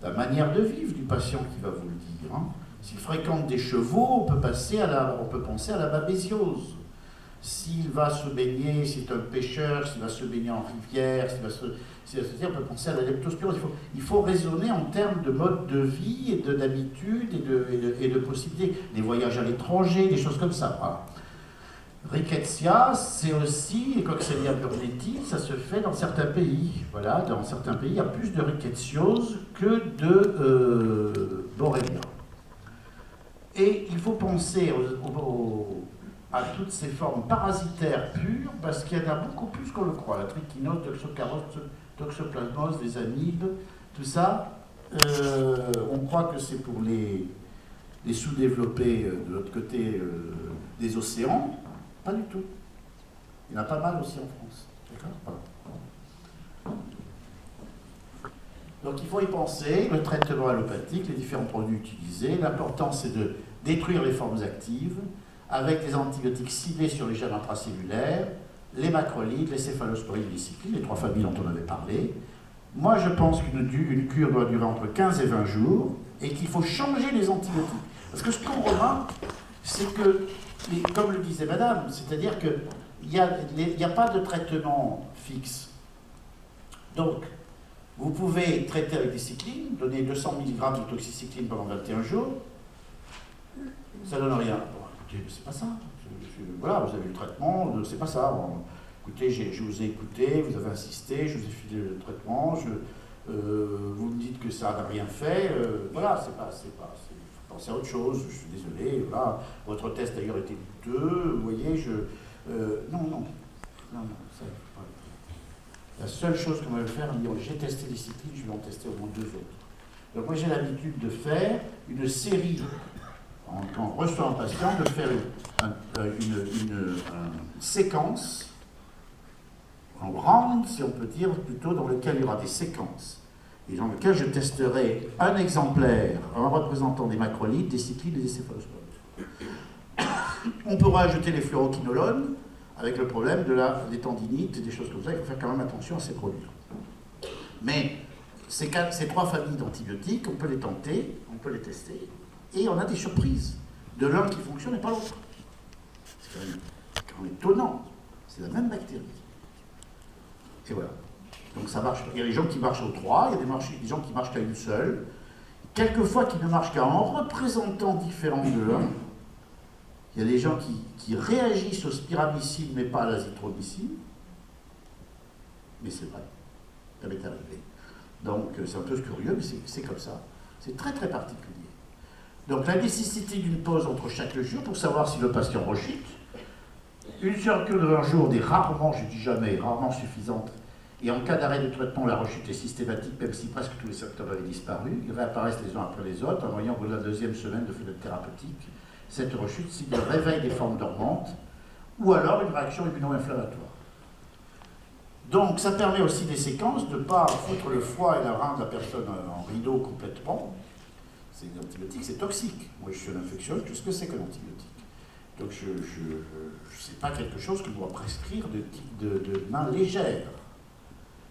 la manière de vivre du patient qui va vous le dire. Hein. S'il fréquente des chevaux, on peut penser à la babésiose. S'il va se baigner, c'est un pêcheur, s'il va se baigner en rivière, on peut penser à la leptospirose. Il faut raisonner en termes de mode de vie et d'habitude et de possibilités. Les voyages à l'étranger, des choses comme ça. Voilà. Rickettsia, c'est aussi, et Coxiella burnetii, ça se fait dans certains pays. Voilà, dans certains pays, il y a plus de rickettsiose que de borrelia. Et il faut penser à toutes ces formes parasitaires pures, parce qu'il y en a beaucoup plus qu'on le croit. La trichinose, toxoplasmose, les amibes, tout ça, on croit que c'est pour les sous-développés de l'autre côté des océans. Pas du tout. Il y en a pas mal aussi en France. D'accord ? Voilà. Donc il faut y penser, le traitement allopathique, les différents produits utilisés. L'important c'est de détruire les formes actives avec des antibiotiques ciblés sur les gènes intracellulaires, les macrolides, les céphalosporines, les cyclines, les 3 familles dont on avait parlé. Moi je pense qu'une cure doit durer entre 15 et 20 jours et qu'il faut changer les antibiotiques. Parce que ce qu'on remarque, c'est que, comme le disait madame, c'est-à-dire qu'il n'y a pas de traitement fixe. Donc, vous pouvez traiter avec des cyclines, donner 200 mg de toxicycline pendant 21 jours, ça ne donne rien. Bon, écoutez, c'est pas ça. Voilà, vous avez le traitement, c'est pas ça. Bon, écoutez, je vous ai écouté, vous avez insisté, je vous ai filé le traitement, vous me dites que ça n'a rien fait. Voilà, pensez à autre chose, je suis désolé. Voilà. Votre test d'ailleurs était douteux, vous voyez, non, ça, la seule chose qu'on va faire, j'ai testé les cyclines, je vais en tester au moins 2 autres. Donc moi j'ai l'habitude de faire une série, quand on reçoit un patient, de faire une séquence, en grande, si on peut dire, plutôt dans lequel il y aura des séquences, et dans lequel je testerai un exemplaire, un représentant des macrolides, des cyclines et des céphalosporines. On pourra ajouter les fluoroquinolones, avec le problème des tendinites et des choses comme ça. Il faut faire quand même attention à ces produits. Mais ces 3 familles d'antibiotiques, on peut les tenter, on peut les tester, et on a des surprises. De l'un qui fonctionne et pas l'autre. C'est quand même étonnant. C'est la même bactérie. Et voilà. Donc ça marche. Il y a des gens qui marchent aux 3, il y a des gens qui marchent qu'à une seule. Quelquefois qui ne marchent qu'en représentant différents de l'un. Il y a des gens qui réagissent au spiramycine mais pas à l'azithromycine. Mais c'est vrai. Ça m'est arrivé. Donc c'est un peu curieux, mais c'est comme ça. C'est très très particulier. Donc la nécessité d'une pause entre chaque jour pour savoir si le patient rechute. Une seule cure de 20 jours est rarement, je dis jamais, rarement suffisante. Et en cas d'arrêt de traitement, la rechute est systématique, même si presque tous les symptômes avaient disparu. Ils réapparaissent les uns après les autres, en voyant au bout de la 2e semaine de fenêtre thérapeutique. Cette rechute signe le réveil des formes dormantes, ou alors une réaction immuno-inflammatoire. Donc ça permet aussi des séquences de ne pas foutre le foie et la rein de la personne en rideau complètement. C'est des antibiotiques, c'est toxique. Moi je suis un infectiologue, je sais ce que c'est que l'antibiotique. Donc je sais pas quelque chose que je dois prescrire de main légère.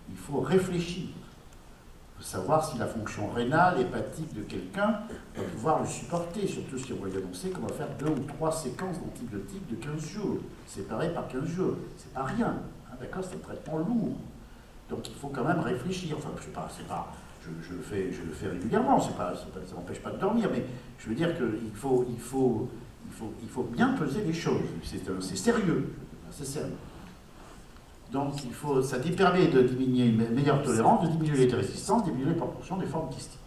Il faut réfléchir. Il faut savoir si la fonction rénale, hépatique de quelqu'un va pouvoir le supporter, surtout si on va lui annoncer qu'on va faire 2 ou 3 séquences d'antibiotiques de 15 jours, séparées par 15 jours. C'est pas rien, hein, d'accord, c'est un traitement lourd. Donc il faut quand même réfléchir. Enfin, je le fais régulièrement, ça n'empêche pas de dormir, mais je veux dire qu'il faut bien peser les choses. C'est sérieux, c'est sérieux. Donc ça permet de diminuer une meilleure tolérance, de diminuer les résistances, de diminuer les proportions des formes kystiques.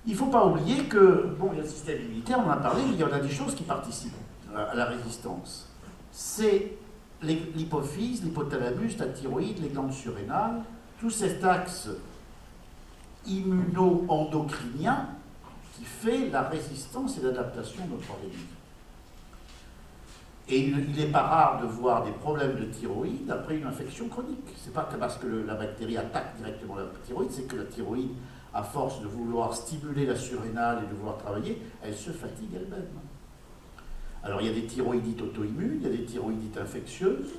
Il ne faut pas oublier que, bon, il y a le système immunitaire, on en a parlé, mais il y en a des choses qui participent à la résistance. C'est l'hypophyse, l'hypothalamus, la thyroïde, les glandes surrénales, tout cet axe immuno-endocrinien qui fait la résistance et l'adaptation de notre organisme. Et il n'est pas rare de voir des problèmes de thyroïde après une infection chronique. Ce n'est pas que parce que la bactérie attaque directement la thyroïde, c'est que la thyroïde, à force de vouloir stimuler la surrénale et de vouloir travailler, elle se fatigue elle-même. Alors il y a des thyroïdites auto-immunes, il y a des thyroïdites infectieuses,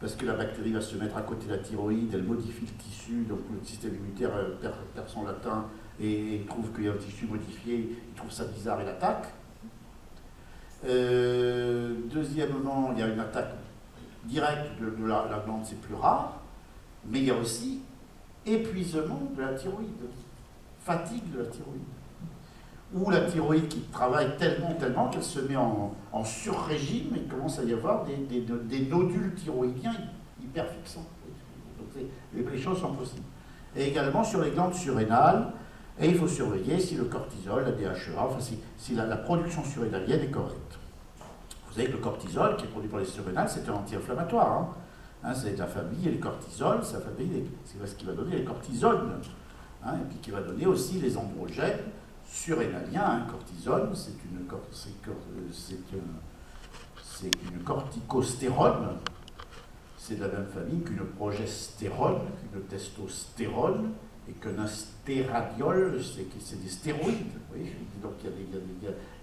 parce que la bactérie va se mettre à côté de la thyroïde, elle modifie le tissu, donc le système immunitaire perd son latin et trouve qu'il y a un tissu modifié, il trouve ça bizarre et l'attaque. Deuxièmement, il y a une attaque directe de la glande, c'est plus rare, mais il y a aussi épuisement de la thyroïde, fatigue de la thyroïde. Ou la thyroïde qui travaille tellement qu'elle se met en sur-régime et commence à y avoir des nodules thyroïdiens hyper fixants. Donc les choses sont possibles. Et également sur les glandes surrénales, et il faut surveiller si le cortisol, la DHEA, enfin si la production surrénalienne est correcte. Vous savez que le cortisol, qui est produit par les surrénales, c'est un anti-inflammatoire. C'est la famille et le cortisol, c'est ce qui va donner les cortisones. Et puis qui va donner aussi les androgènes surrénaliens. Cortisone, c'est une corticostérone. C'est de la même famille qu'une progestérone, qu'une testostérone, et qu'un astéradiol, c'est des stéroïdes. Oui, donc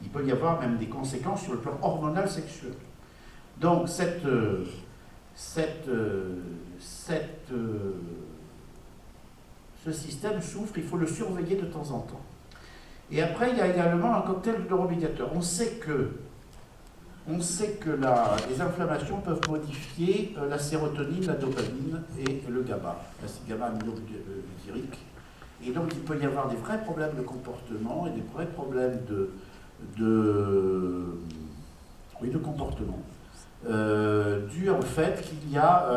il peut y avoir même des conséquences sur le plan hormonal sexuel. Donc ce système souffre, il faut le surveiller de temps en temps. Et après, il y a également un cocktail de neuromédiateurs. On sait que les inflammations peuvent modifier la sérotonine, la dopamine et le GABA, l'acide gamma-aminobutyrique. Et donc, il peut y avoir des vrais problèmes de comportement et des vrais problèmes de comportement dû au fait qu'il y a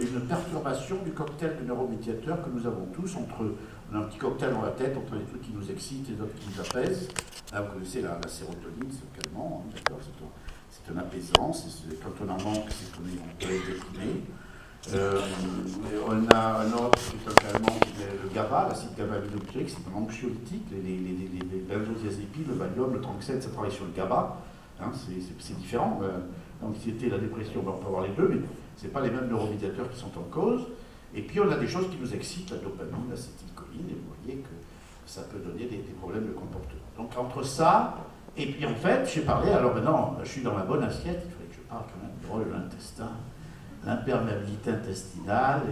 une perturbation du cocktail de neuromédiateurs que nous avons tous on a un petit cocktail dans la tête entre les trucs qui nous excitent et les autres qui nous apaisent. Là, vous connaissez la sérotonine, c'est le calmant, d'accord, c'est un apaisant, quand on en manque, c'est qu'on peut être déprimé. On a un autre qui est un calmant, le GABA, l'acide gamma-aminobutyrique, c'est un anxiolytique, les benzodiazépines, le Valium, le Tranxène, ça travaille sur le GABA, c'est différent. L'anxiété, la dépression, on peut avoir les deux, mais ce n'est pas les mêmes neuromédiateurs qui sont en cause. Et puis on a des choses qui nous excitent, la dopamine, l'acétylcholine, et vous voyez que ça peut donner des problèmes de comportement. Donc entre ça, et puis en fait, j'ai parlé, alors maintenant, je suis dans ma bonne assiette, il faudrait que je parle quand même du rôle de l'intestin, l'imperméabilité intestinale.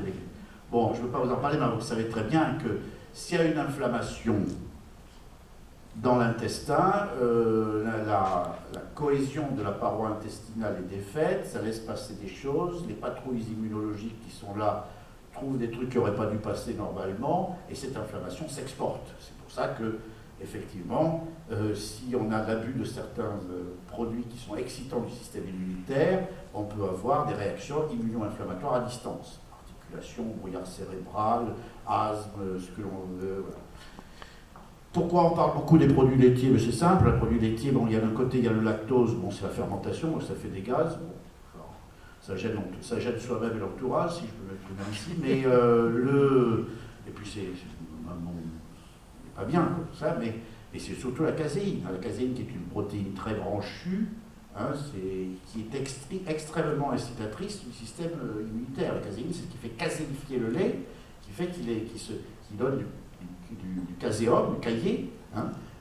Bon, je ne veux pas vous en parler, mais vous savez très bien que s'il y a une inflammation dans l'intestin, la cohésion de la paroi intestinale est défaite, ça laisse passer des choses, les patrouilles immunologiques qui sont là trouvent des trucs qui n'auraient pas dû passer normalement, et cette inflammation s'exporte. C'est pour ça que, effectivement, si on a l'abus de certains produits qui sont excitants du système immunitaire, on peut avoir des réactions immuno-inflammatoires à distance. Articulation, brouillard cérébral, asthme, ce que l'on veut, voilà. Pourquoi on parle beaucoup des produits laitiers? Mais c'est simple, les produits laitiers, bon, il y a d'un côté, il y a le lactose, bon, c'est la fermentation, ça fait des gaz, bon, alors, ça gêne soi-même et l'entourage, si je peux m'exprimer ainsi, mais et puis c'est pas bien, quoi, tout ça, mais c'est surtout la caséine. La caséine qui est une protéine très branchue, qui est extrêmement incitatrice du système immunitaire. La caséine, c'est ce qui fait caséifier le lait, qui fait qui donne du caséum, du caillé,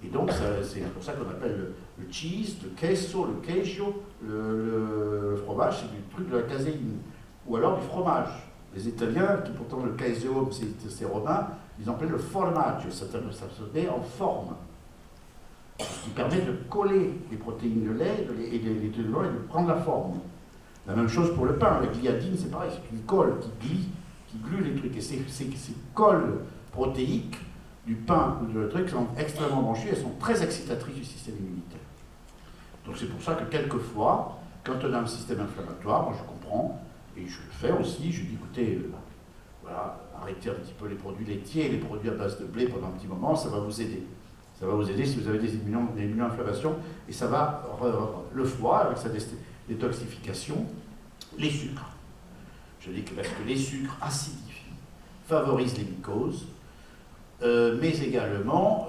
et donc c'est pour ça qu'on appelle le cheese, le queso, le queijo, le fromage, c'est du truc de la caséine, ou alors du fromage. Les Italiens, qui pourtant le caseum, c'est romain, ils appellent le formaggio, ça se met en forme, ce qui permet de coller les protéines de lait et les tenants et de prendre la forme. La même chose pour le pain, la gliadine, c'est pareil, c'est une colle qui glue les trucs, et ces colles protéiques du pain ou de trucs sont extrêmement branchées, elles sont très excitatrices du système immunitaire. Donc c'est pour ça que quelquefois, quand on a un système inflammatoire, moi je comprends, et je le fais aussi, je dis écoutez, voilà, arrêtez un petit peu les produits laitiers, les produits à base de blé pendant un petit moment, ça va vous aider. Ça va vous aider si vous avez des immunoinflammations, et ça va, le foie, avec sa détoxification, les sucres. Je dis que parce que les sucres acidifient, favorisent les mycoses, mais également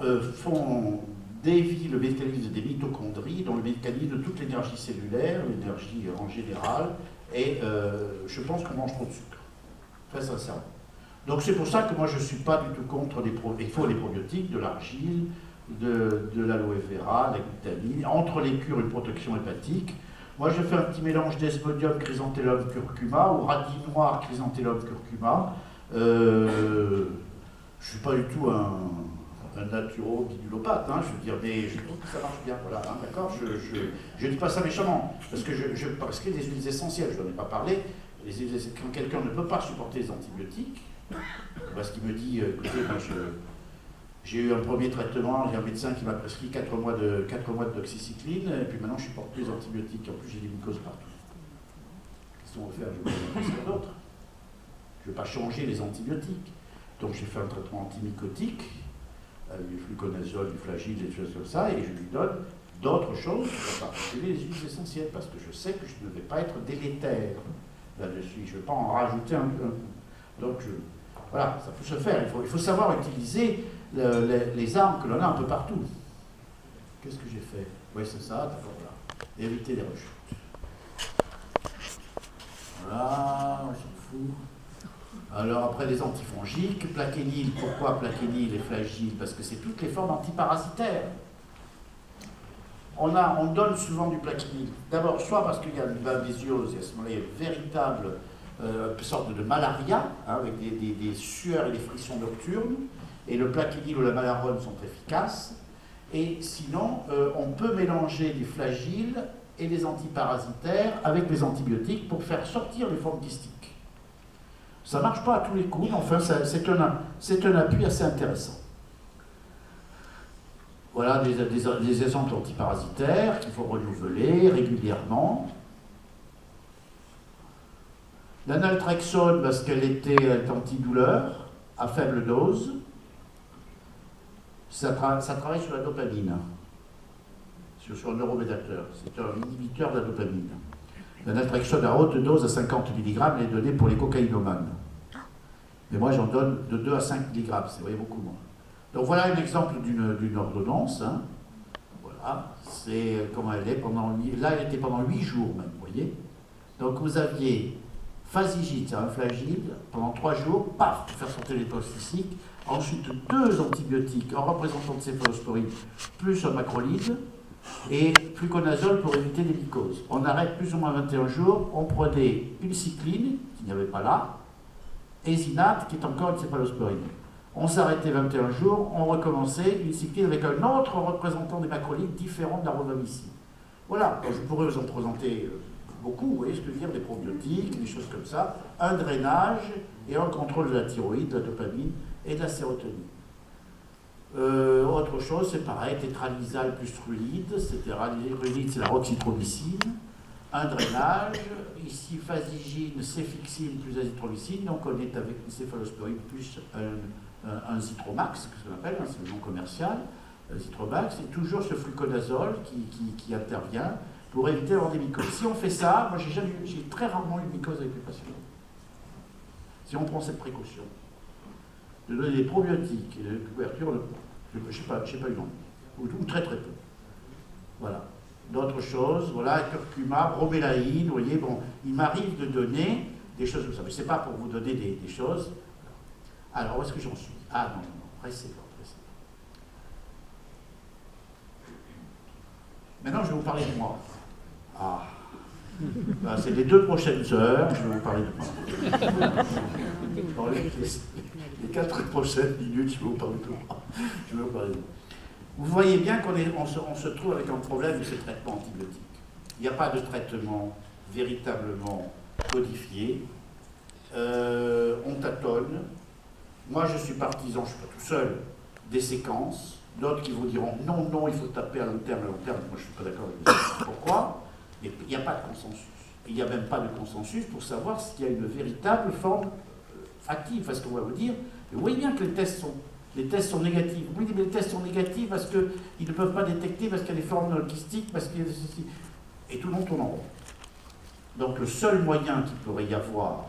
dévient le mécanisme des mitochondries, dont le mécanisme de toute l'énergie cellulaire, l'énergie en général, et je pense qu'on mange trop de sucre, très sincèrement. Donc c'est pour ça que moi je ne suis pas du tout contre il faut des probiotiques, de l'argile, de l'aloe vera, de la glutamine, entre les cures une protection hépatique. Moi je fais un petit mélange d'esmodium, chrysanthellum, curcuma, ou radis noir, chrysanthellum, curcuma. Je ne suis pas du tout un naturo-bidulopathe, hein, je veux dire, mais je trouve que ça marche bien, voilà, hein, d'accord, je ne dis pas ça méchamment, parce que des huiles essentielles, je n'en ai pas parlé, quand quelqu'un ne peut pas supporter les antibiotiques, parce qu'il me dit, écoutez, moi j'ai eu un premier traitement, j'ai un médecin qui m'a prescrit 4 mois d'oxycycline, et puis maintenant je ne supporte plus les antibiotiques, en plus j'ai des mycoses partout. Qu'est-ce qu'on va faire? Je vais pas faire d'autres. Je ne vais pas changer les antibiotiques. Donc j'ai fait un traitement antimycotique, avec du fluconazole, du flagyl, des choses comme ça, et je lui donne d'autres choses, en particulier les huiles essentielles, parce que je sais que je ne vais pas être délétère là-dessus, je ne vais pas en rajouter un peu. Donc voilà, ça peut se faire, il faut savoir utiliser les armes que l'on a un peu partout. Qu'est-ce que j'ai fait? Oui, c'est ça, d'accord, voilà. Éviter les rechutes. Voilà, on s'en fout. Alors après les antifongiques, plaquenil, pourquoi plaquenil et flagyl? Parce que c'est toutes les formes antiparasitaires. On donne souvent du plaquenil. D'abord, soit parce qu'il y a une babesiose, il y a ce moment-là, une véritable sorte de malaria, hein, avec des sueurs et des frictions nocturnes, et le plaquenil ou la malarone sont efficaces. Et sinon, on peut mélanger du flagyl et des antiparasitaires avec les antibiotiques pour faire sortir les formes kystiques. Ça ne marche pas à tous les coups, mais enfin, c'est un appui assez intéressant. Voilà des exemples antiparasitaires qu'il faut renouveler régulièrement. La naltrexone, parce qu'elle est antidouleur, à faible dose, ça travaille sur la dopamine, sur le neuromédiateur. C'est un inhibiteur de la dopamine. La naltrexone à haute dose, à 50 mg, elle est donnée pour les cocaïnomanes. Mais moi, j'en donne de 2 à 5 mg, c'est beaucoup moins. Donc voilà un exemple d'une ordonnance. Hein. Voilà, c'est comment elle est là, elle était pendant 8 jours même, vous voyez. Donc vous aviez phasigite, c'est un flagyl, pendant 3 jours, paf, pour faire sortir les toxiques. Ensuite, 2 antibiotiques en représentant de céphalosporine, plus un macrolide, et fluconazole pour éviter les mycoses. On arrête plus ou moins 21 jours, on prenait une cycline, qu'il n'y avait pas là, et zinate, qui est encore une céphalosporine. On s'arrêtait 21 jours, on recommençait une cycline avec un autre représentant des macrolides différent de la rhodamycine. Voilà, je pourrais vous en présenter beaucoup, vous voyez ce que je veux dire, des probiotiques, des choses comme ça, un drainage et un contrôle de la thyroïde, de la dopamine et de la sérotonine. Autre chose, c'est pareil, tétralysal plus rulide, rulide c'est la roxytromycine, un drainage, ici phasigine, céfixine plus azithromycine, donc on est avec une céphalosporine plus un Zitromax, que qu'on appelle, hein, c'est le nom commercial, Zitromax, et toujours ce fluconazole qui intervient pour éviter d'avoir des mycoses. Si on fait ça, moi j'ai très rarement eu de mycose avec les patients. Si on prend cette précaution, de donner des probiotiques et de couverture, je n'ai pas eu non, ou très très peu. Voilà. D'autres choses, voilà, curcuma, bromélaïne, vous voyez, bon, il m'arrive de donner des choses comme ça, mais ce n'est pas pour vous donner des choses. Alors, où est-ce que j'en suis? Ah non, pressez-moi. Maintenant, je vais vous parler de moi. Ah, ben, c'est les 2 prochaines heures, je vais vous parler de moi. Dans les 4 prochaines minutes, je vais vous parler de moi. Vous voyez bien qu'on se trouve avec un problème de ce traitement antibiotique. Il n'y a pas de traitement véritablement codifié. On tâtonne. Moi, je suis partisan, je ne suis pas tout seul, des séquences. D'autres qui vous diront non, non, il faut taper à long terme. Moi, je ne suis pas d'accord avec ça. Pourquoi? Mais il n'y a pas de consensus. Il n'y a même pas de consensus pour savoir s'il y a une véritable forme active. Parce qu'on va vous dire, vous voyez bien que les tests Les tests sont négatifs. Oui, mais les tests sont négatifs parce qu'ils ne peuvent pas détecter, parce qu'il y a des formes kystiques, parce qu'il y a ceci. Et tout le monde tourne en rond. Donc le seul moyen qu'il pourrait y avoir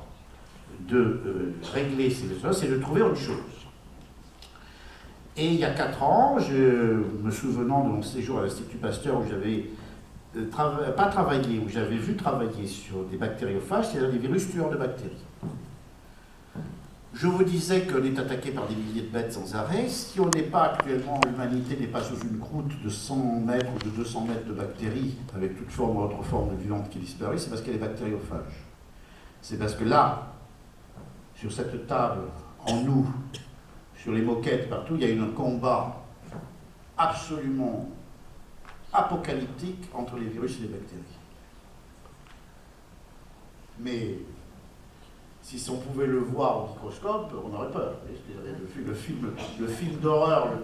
de régler ces choses, c'est de trouver autre chose. Et il y a 4 ans, me souvenant de mon séjour à l'Institut Pasteur où j'avais pas travaillé, où j'avais vu travailler sur des bactériophages, c'est-à-dire des virus tueurs de bactéries. Je vous disais qu'on est attaqué par des milliers de bêtes sans arrêt. Si on n'est pas actuellement, l'humanité n'est pas sous une croûte de 100 mètres ou de 200 mètres de bactéries, avec toute forme ou autre forme de vivante qui disparaît, c'est parce qu'il y a des bactériophages. C'est parce que là, sur cette table, en nous, sur les moquettes, partout, il y a eu un combat absolument apocalyptique entre les virus et les bactéries. Mais si on pouvait le voir au microscope, on aurait peur. Le film d'horreur le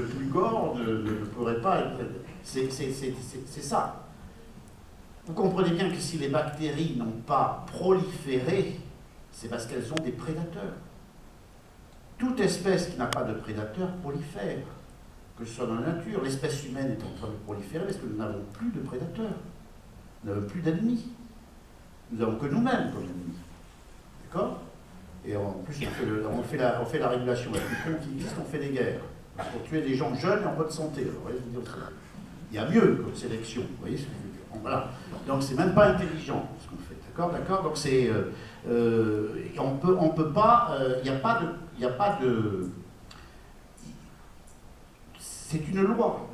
plus gore ne pourrait pas être... C'est ça. Vous comprenez bien que si les bactéries n'ont pas proliféré, c'est parce qu'elles ont des prédateurs. Toute espèce qui n'a pas de prédateur prolifère, que ce soit dans la nature. L'espèce humaine est en train de proliférer parce que nous n'avons plus de prédateurs. Nous n'avons plus d'ennemis. Nous n'avons que nous-mêmes comme ennemis. D'accord? Et en plus, on fait la régulation la plus con qui existe, on fait des guerres. Pour tuer des gens jeunes et en bonne santé. Alors, voyez, il y a mieux comme sélection. Vous voyez ce que je veux dire? Bon, voilà. Donc, c'est même pas intelligent ce qu'on fait. D'accord? Donc, c'est... on peut pas... Il n'y a pas de... C'est une loi.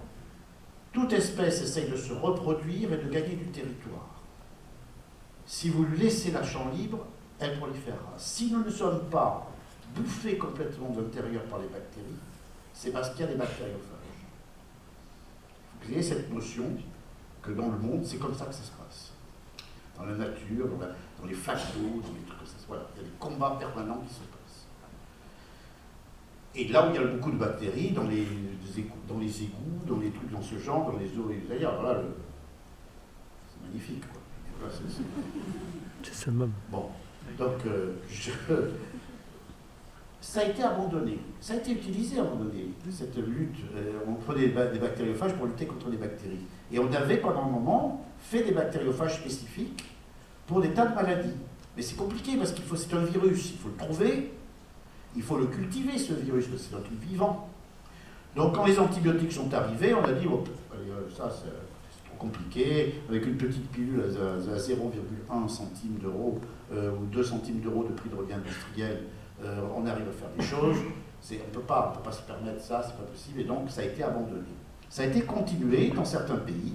Toute espèce essaye de se reproduire et de gagner du territoire. Si vous lui laissez la champ libre, elle proliférera. Si nous ne sommes pas bouffés complètement de l'intérieur par les bactéries, c'est parce qu'il y a des bactériophages. Il faut que vous ayez cette notion que dans le monde, c'est comme ça que ça se passe. Dans la nature, dans les flaques d'eau, dans les trucs comme ça. Voilà. Il y a des combats permanents qui se passent. Et là où il y a beaucoup de bactéries, dans les égouts, dans les trucs dans ce genre, dans les eaux et d'ailleurs, voilà, c'est magnifique, quoi. Voilà, c'est ça même. Bon, donc ça a été abandonné, ça a été utilisé à un moment donné, cette lutte. On prenait des bactériophages pour lutter contre les bactéries. Et on avait pendant un moment fait des bactériophages spécifiques pour des tas de maladies. Mais c'est compliqué parce c'est un virus, il faut le trouver, il faut le cultiver ce virus, parce que c'est un truc vivant. Donc quand les antibiotiques sont arrivés, on a dit, oh, ça c'est trop compliqué, avec une petite pilule à 0,1 centime d'euro ou 2 centimes d'euros de prix de revient industriel, on arrive à faire des choses. On ne peut pas se permettre ça, c'est pas possible, et donc ça a été abandonné. Ça a été continué dans certains pays,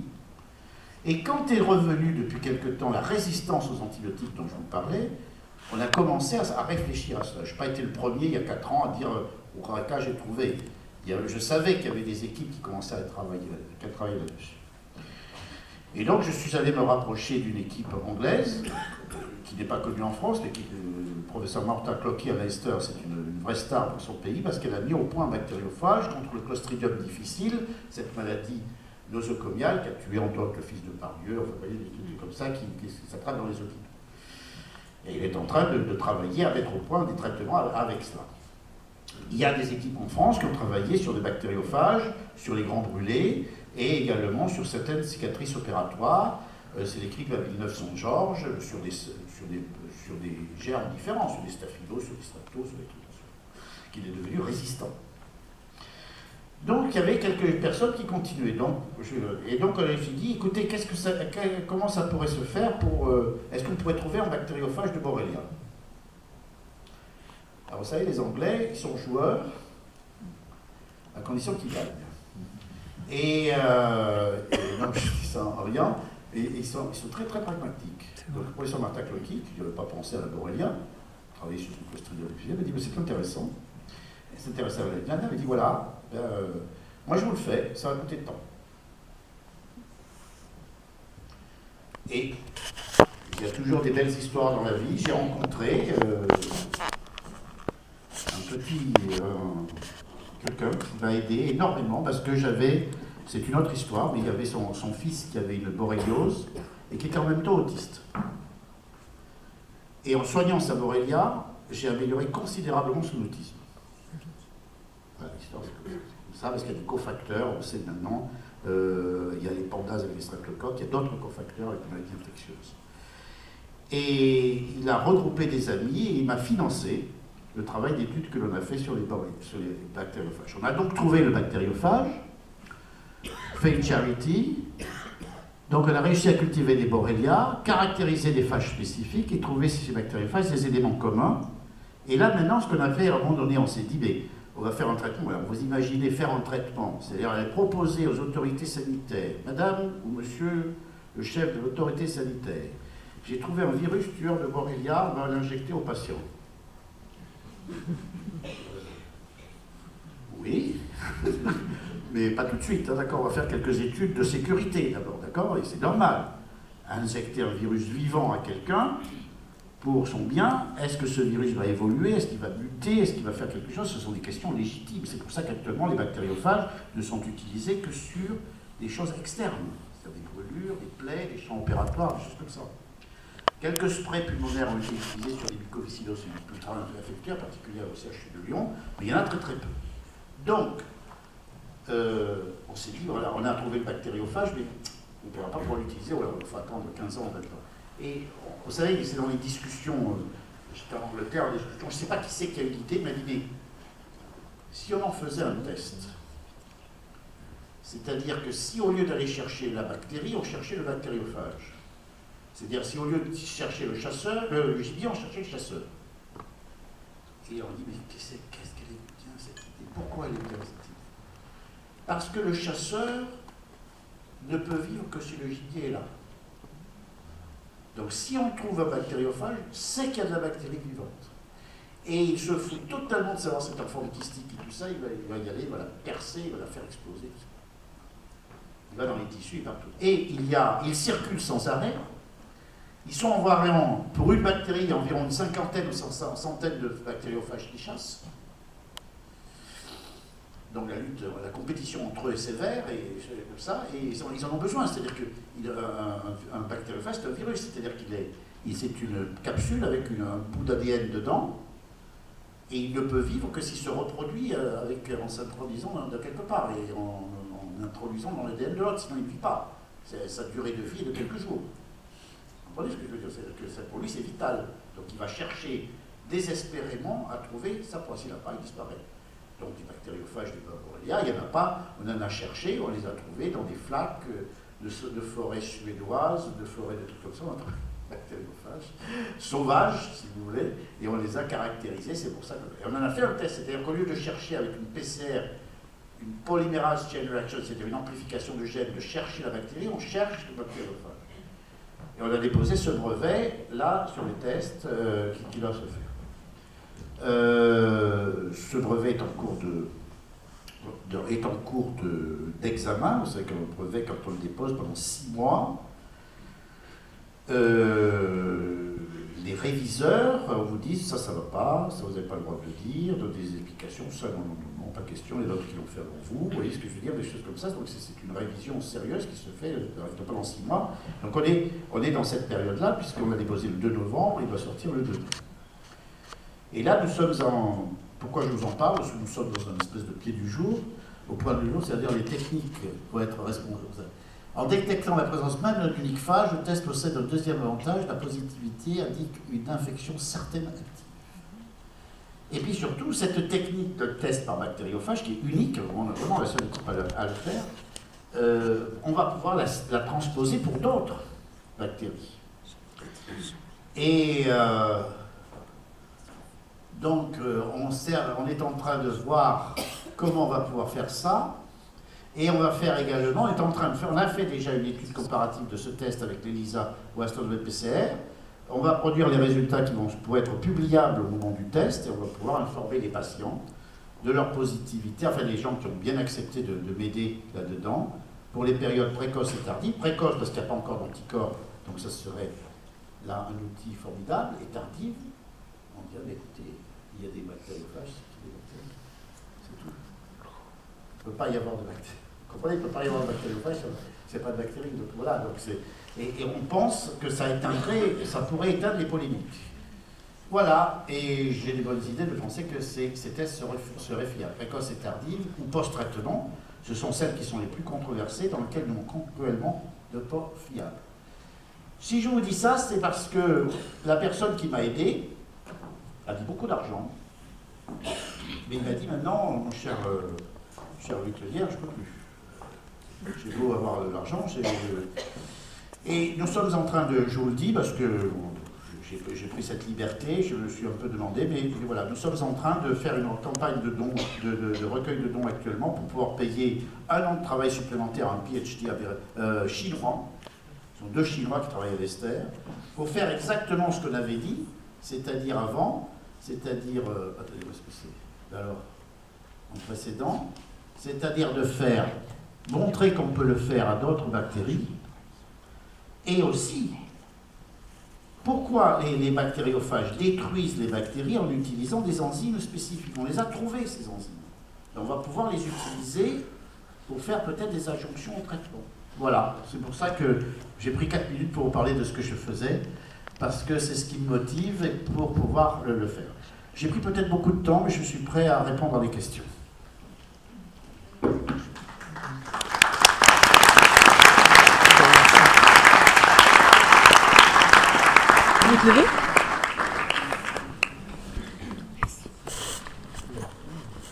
et quand est revenue depuis quelque temps la résistance aux antibiotiques dont je vous parlais, on a commencé à réfléchir à cela. Je n'ai pas été le premier il y a 4 ans à dire au Raqqa j'ai trouvé. Je savais qu'il y avait des équipes qui commençaient à travailler là-dessus. Et donc je suis allé me rapprocher d'une équipe anglaise, qui n'est pas connue en France, mais le professeur Martha Clockey à Leicester, c'est une vraie star pour son pays, parce qu'elle a mis au point un bactériophage contre le Clostridium difficile, cette maladie nosocomiale qui a tué entre autres le fils de Pardieu, enfin, vous voyez, des trucs comme ça qui s'attrapent dans les hôpitaux. Et il est en train de travailler à mettre au point des traitements avec cela. Il y a des équipes en France qui ont travaillé sur des bactériophages, sur les grands brûlés, et également sur certaines cicatrices opératoires. C'est décrit à Villeneuve-Saint-Georges, sur des germes différents, sur des staphylos, sur des streptos, sur des trucs comme ça, qu'il est devenu résistant. Donc il y avait quelques personnes qui continuaient. Et donc on s'est dit, écoutez, comment ça pourrait se faire pour... est-ce qu'on pourrait trouver un bactériophage de Borrelia? Alors vous savez, les Anglais, ils sont joueurs, à condition qu'ils gagnent. Et donc je dis ça en riant, et ils sont très très pragmatiques. Donc le professeur Martha Clockey, qui n'avait pas pensé à la Borrelia, travaillé sur une Clostridium difficile, m'a dit, mais c'est intéressant. Elle s'intéressait à la Vietnam, elle m'a dit, voilà, moi je vous le fais, ça va coûter de temps. Et il y a toujours des belles histoires dans la vie. J'ai rencontré quelqu'un qui m'a aidé énormément parce que c'est une autre histoire, mais il y avait son fils qui avait une borréliose et qui était en même temps autiste. Et en soignant sa borrelia, j'ai amélioré considérablement son autisme. Voilà, l'histoire, c'est comme ça, parce qu'il y a des cofacteurs, on sait maintenant, il y a les pandas avec les streptocoques, il y a d'autres cofacteurs avec les maladies infectieuses. Et il a regroupé des amis et il m'a financé le travail d'études que l'on a fait sur les bactériophages. On a donc trouvé le bactériophage, fait une charity, donc on a réussi à cultiver des Borrelia, caractériser des phages spécifiques et trouver ces bactériophages des éléments communs. Et là maintenant, ce qu'on a fait, à un moment donné, on s'est dit, mais on va faire un traitement. Alors vous imaginez faire un traitement, c'est-à-dire proposer aux autorités sanitaires, madame ou monsieur le chef de l'autorité sanitaire, j'ai trouvé un virus tueur de Borrelia, on va l'injecter aux patients. Oui, mais pas tout de suite, hein, d'accord, on va faire quelques études de sécurité d'abord, d'accord, et c'est normal. Injecter un virus vivant à quelqu'un, pour son bien, est-ce que ce virus va évoluer, est-ce qu'il va muter, est-ce qu'il va faire quelque chose, ce sont des questions légitimes. C'est pour ça qu'actuellement les bactériophages ne sont utilisés que sur des choses externes, c'est-à-dire des brûlures, des plaies, des champs opératoires, des choses comme ça. Quelques sprays pulmonaires ont été utilisés sur les mucoviscidoses ultra-infectieuses, en particulier au CHU de Lyon, mais il y en a très très peu. Donc, on s'est dit, voilà, on a trouvé le bactériophage, mais on ne pourra pas pouvoir l'utiliser, voilà, il faut attendre 15 ans maintenant. Et vous savez, c'est dans les discussions, j'étais en Angleterre, en discussion, je ne sais pas qui c'est qui a eu l'idée, il m'a dit, mais si on en faisait un test, c'est-à-dire que si au lieu d'aller chercher la bactérie, on cherchait le bactériophage, c'est-à-dire si au lieu de chercher le chasseur, le gibier, on cherchait le chasseur. Et on dit, mais qu'est-ce qu'elle est bien cette idée? Pourquoi elle est bien cette idée? Parce que le chasseur ne peut vivre que si le gibier est là. Donc si on trouve un bactériophage, c'est qu'il y a de la bactérie vivante. Et il se fout totalement de savoir cette forme kystique et tout ça, il va y aller, il va la percer, il va la faire exploser. Il va dans les tissus et partout. Et il circule sans arrêt. Ils sont environ, pour une bactérie, il y a environ une cinquantaine ou centaine de bactériophages qui chassent. Donc la compétition entre eux est sévère, et comme ça, et ils en ont besoin. C'est-à-dire qu'un bactériophage, c'est un virus, c'est-à-dire c'est une capsule avec un bout d'ADN dedans, et il ne peut vivre que s'il se reproduit en s'introduisant de quelque part, et en introduisant dans l'ADN de l'autre, sinon il ne vit pas. Sa durée de vie est de quelques jours. Vous comprenez ce que je veux dire? C'est que pour lui, c'est vital. Donc il va chercher désespérément à trouver sa proie. S'il n'a pas, il disparaît. Donc des bactériophages, des Borrelia, il n'y en a pas, on en a cherché, on les a trouvés dans des flaques de forêts suédoises, de forêts de trucs comme ça, on a trouvé des bactériophages sauvages, si vous voulez, et on les a caractérisés, c'est pour ça que... Et on en a fait un test, c'est-à-dire qu'au lieu de chercher avec une PCR, une polymérase chain reaction, c'est-à-dire une amplification de gènes, de chercher la bactérie, on cherche le bactériophage. Et on a déposé ce brevet, là, sur les tests, qui doivent se faire. Ce brevet est en cours d'examen. Vous savez qu'un brevet, quand on le dépose pendant 6 mois, les réviseurs vous disent ça ne va pas, ça vous n'avez pas le droit de le dire, donnez des explications, ça non, pas question, les autres qui l'ont fait avant vous, vous voyez ce que je veux dire, des choses comme ça. Donc c'est une révision sérieuse qui se fait pendant 6 mois. Donc on est dans cette période-là, puisqu'on l'a déposé le 2 novembre, il doit sortir le 2. Et là, nous sommes Pourquoi je vous en parle? Parce que nous sommes dans une espèce de pied du jour, au point du jour, c'est-à-dire les techniques pour être responsable. En détectant la présence même d'un unique phage, le test possède un deuxième avantage, la positivité indique une infection certaine active. Et puis surtout, cette technique de test par bactériophage, qui est unique, on est vraiment la seule équipe à le faire, on va pouvoir la transposer pour d'autres bactéries. Et donc, on est en train de voir comment on va pouvoir faire ça. Et on va faire également, on a fait déjà une étude comparative de ce test avec l'ELISA ou AstraZeneca PCR. On va produire les résultats qui vont pouvoir être publiables au moment du test, et on va pouvoir informer les patients de leur positivité, enfin les gens qui ont bien accepté de m'aider là-dedans, pour les périodes précoces et tardives. Précoces parce qu'il n'y a pas encore d'anticorps, donc ça serait là un outil formidable, et tardive, on dit, écoutez, il y a des bactériophages, c'est tout. Il ne peut pas y avoir de bactéries. Vous comprenez, il ne peut pas y avoir de bactériophage, c'est pas de bactéries. Donc voilà, et on pense que ça pourrait éteindre les polémiques. Voilà, et j'ai des bonnes idées de penser que ces tests seraient fiables. Précoce et tardive ou post-traitement, ce sont celles qui sont les plus controversées, dans lesquelles nous manquons cruellement de pas fiables. Si je vous dis ça, c'est parce que la personne qui m'a aidé a dit beaucoup d'argent, mais il m'a dit maintenant, mon cher Luc Lelière, je ne peux plus. J'ai beau avoir de l'argent, et nous sommes en train de, je vous le dis, parce que j'ai pris cette liberté, je me suis un peu demandé, mais voilà, nous sommes en train de faire une campagne de dons, de recueil de dons actuellement pour pouvoir payer un an de travail supplémentaire à un PhD chinois. Ce sont 2 Chinois qui travaillent à l'Esther, pour faire exactement ce qu'on avait dit, c'est-à-dire avant, c'est-à-dire, attendez, où est-ce que c'est? Alors, en précédent, c'est-à-dire de faire, montrer qu'on peut le faire à d'autres bactéries, et aussi, pourquoi les bactériophages détruisent les bactéries en utilisant des enzymes spécifiques? On les a trouvées, ces enzymes. Et on va pouvoir les utiliser pour faire peut-être des adjonctions au traitement. Voilà, c'est pour ça que j'ai pris 4 minutes pour vous parler de ce que je faisais, parce que c'est ce qui me motive et pour pouvoir le faire. J'ai pris peut-être beaucoup de temps, mais je suis prêt à répondre à des questions. Vous te levez ?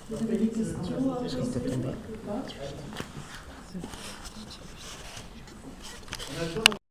Vous avez des questions?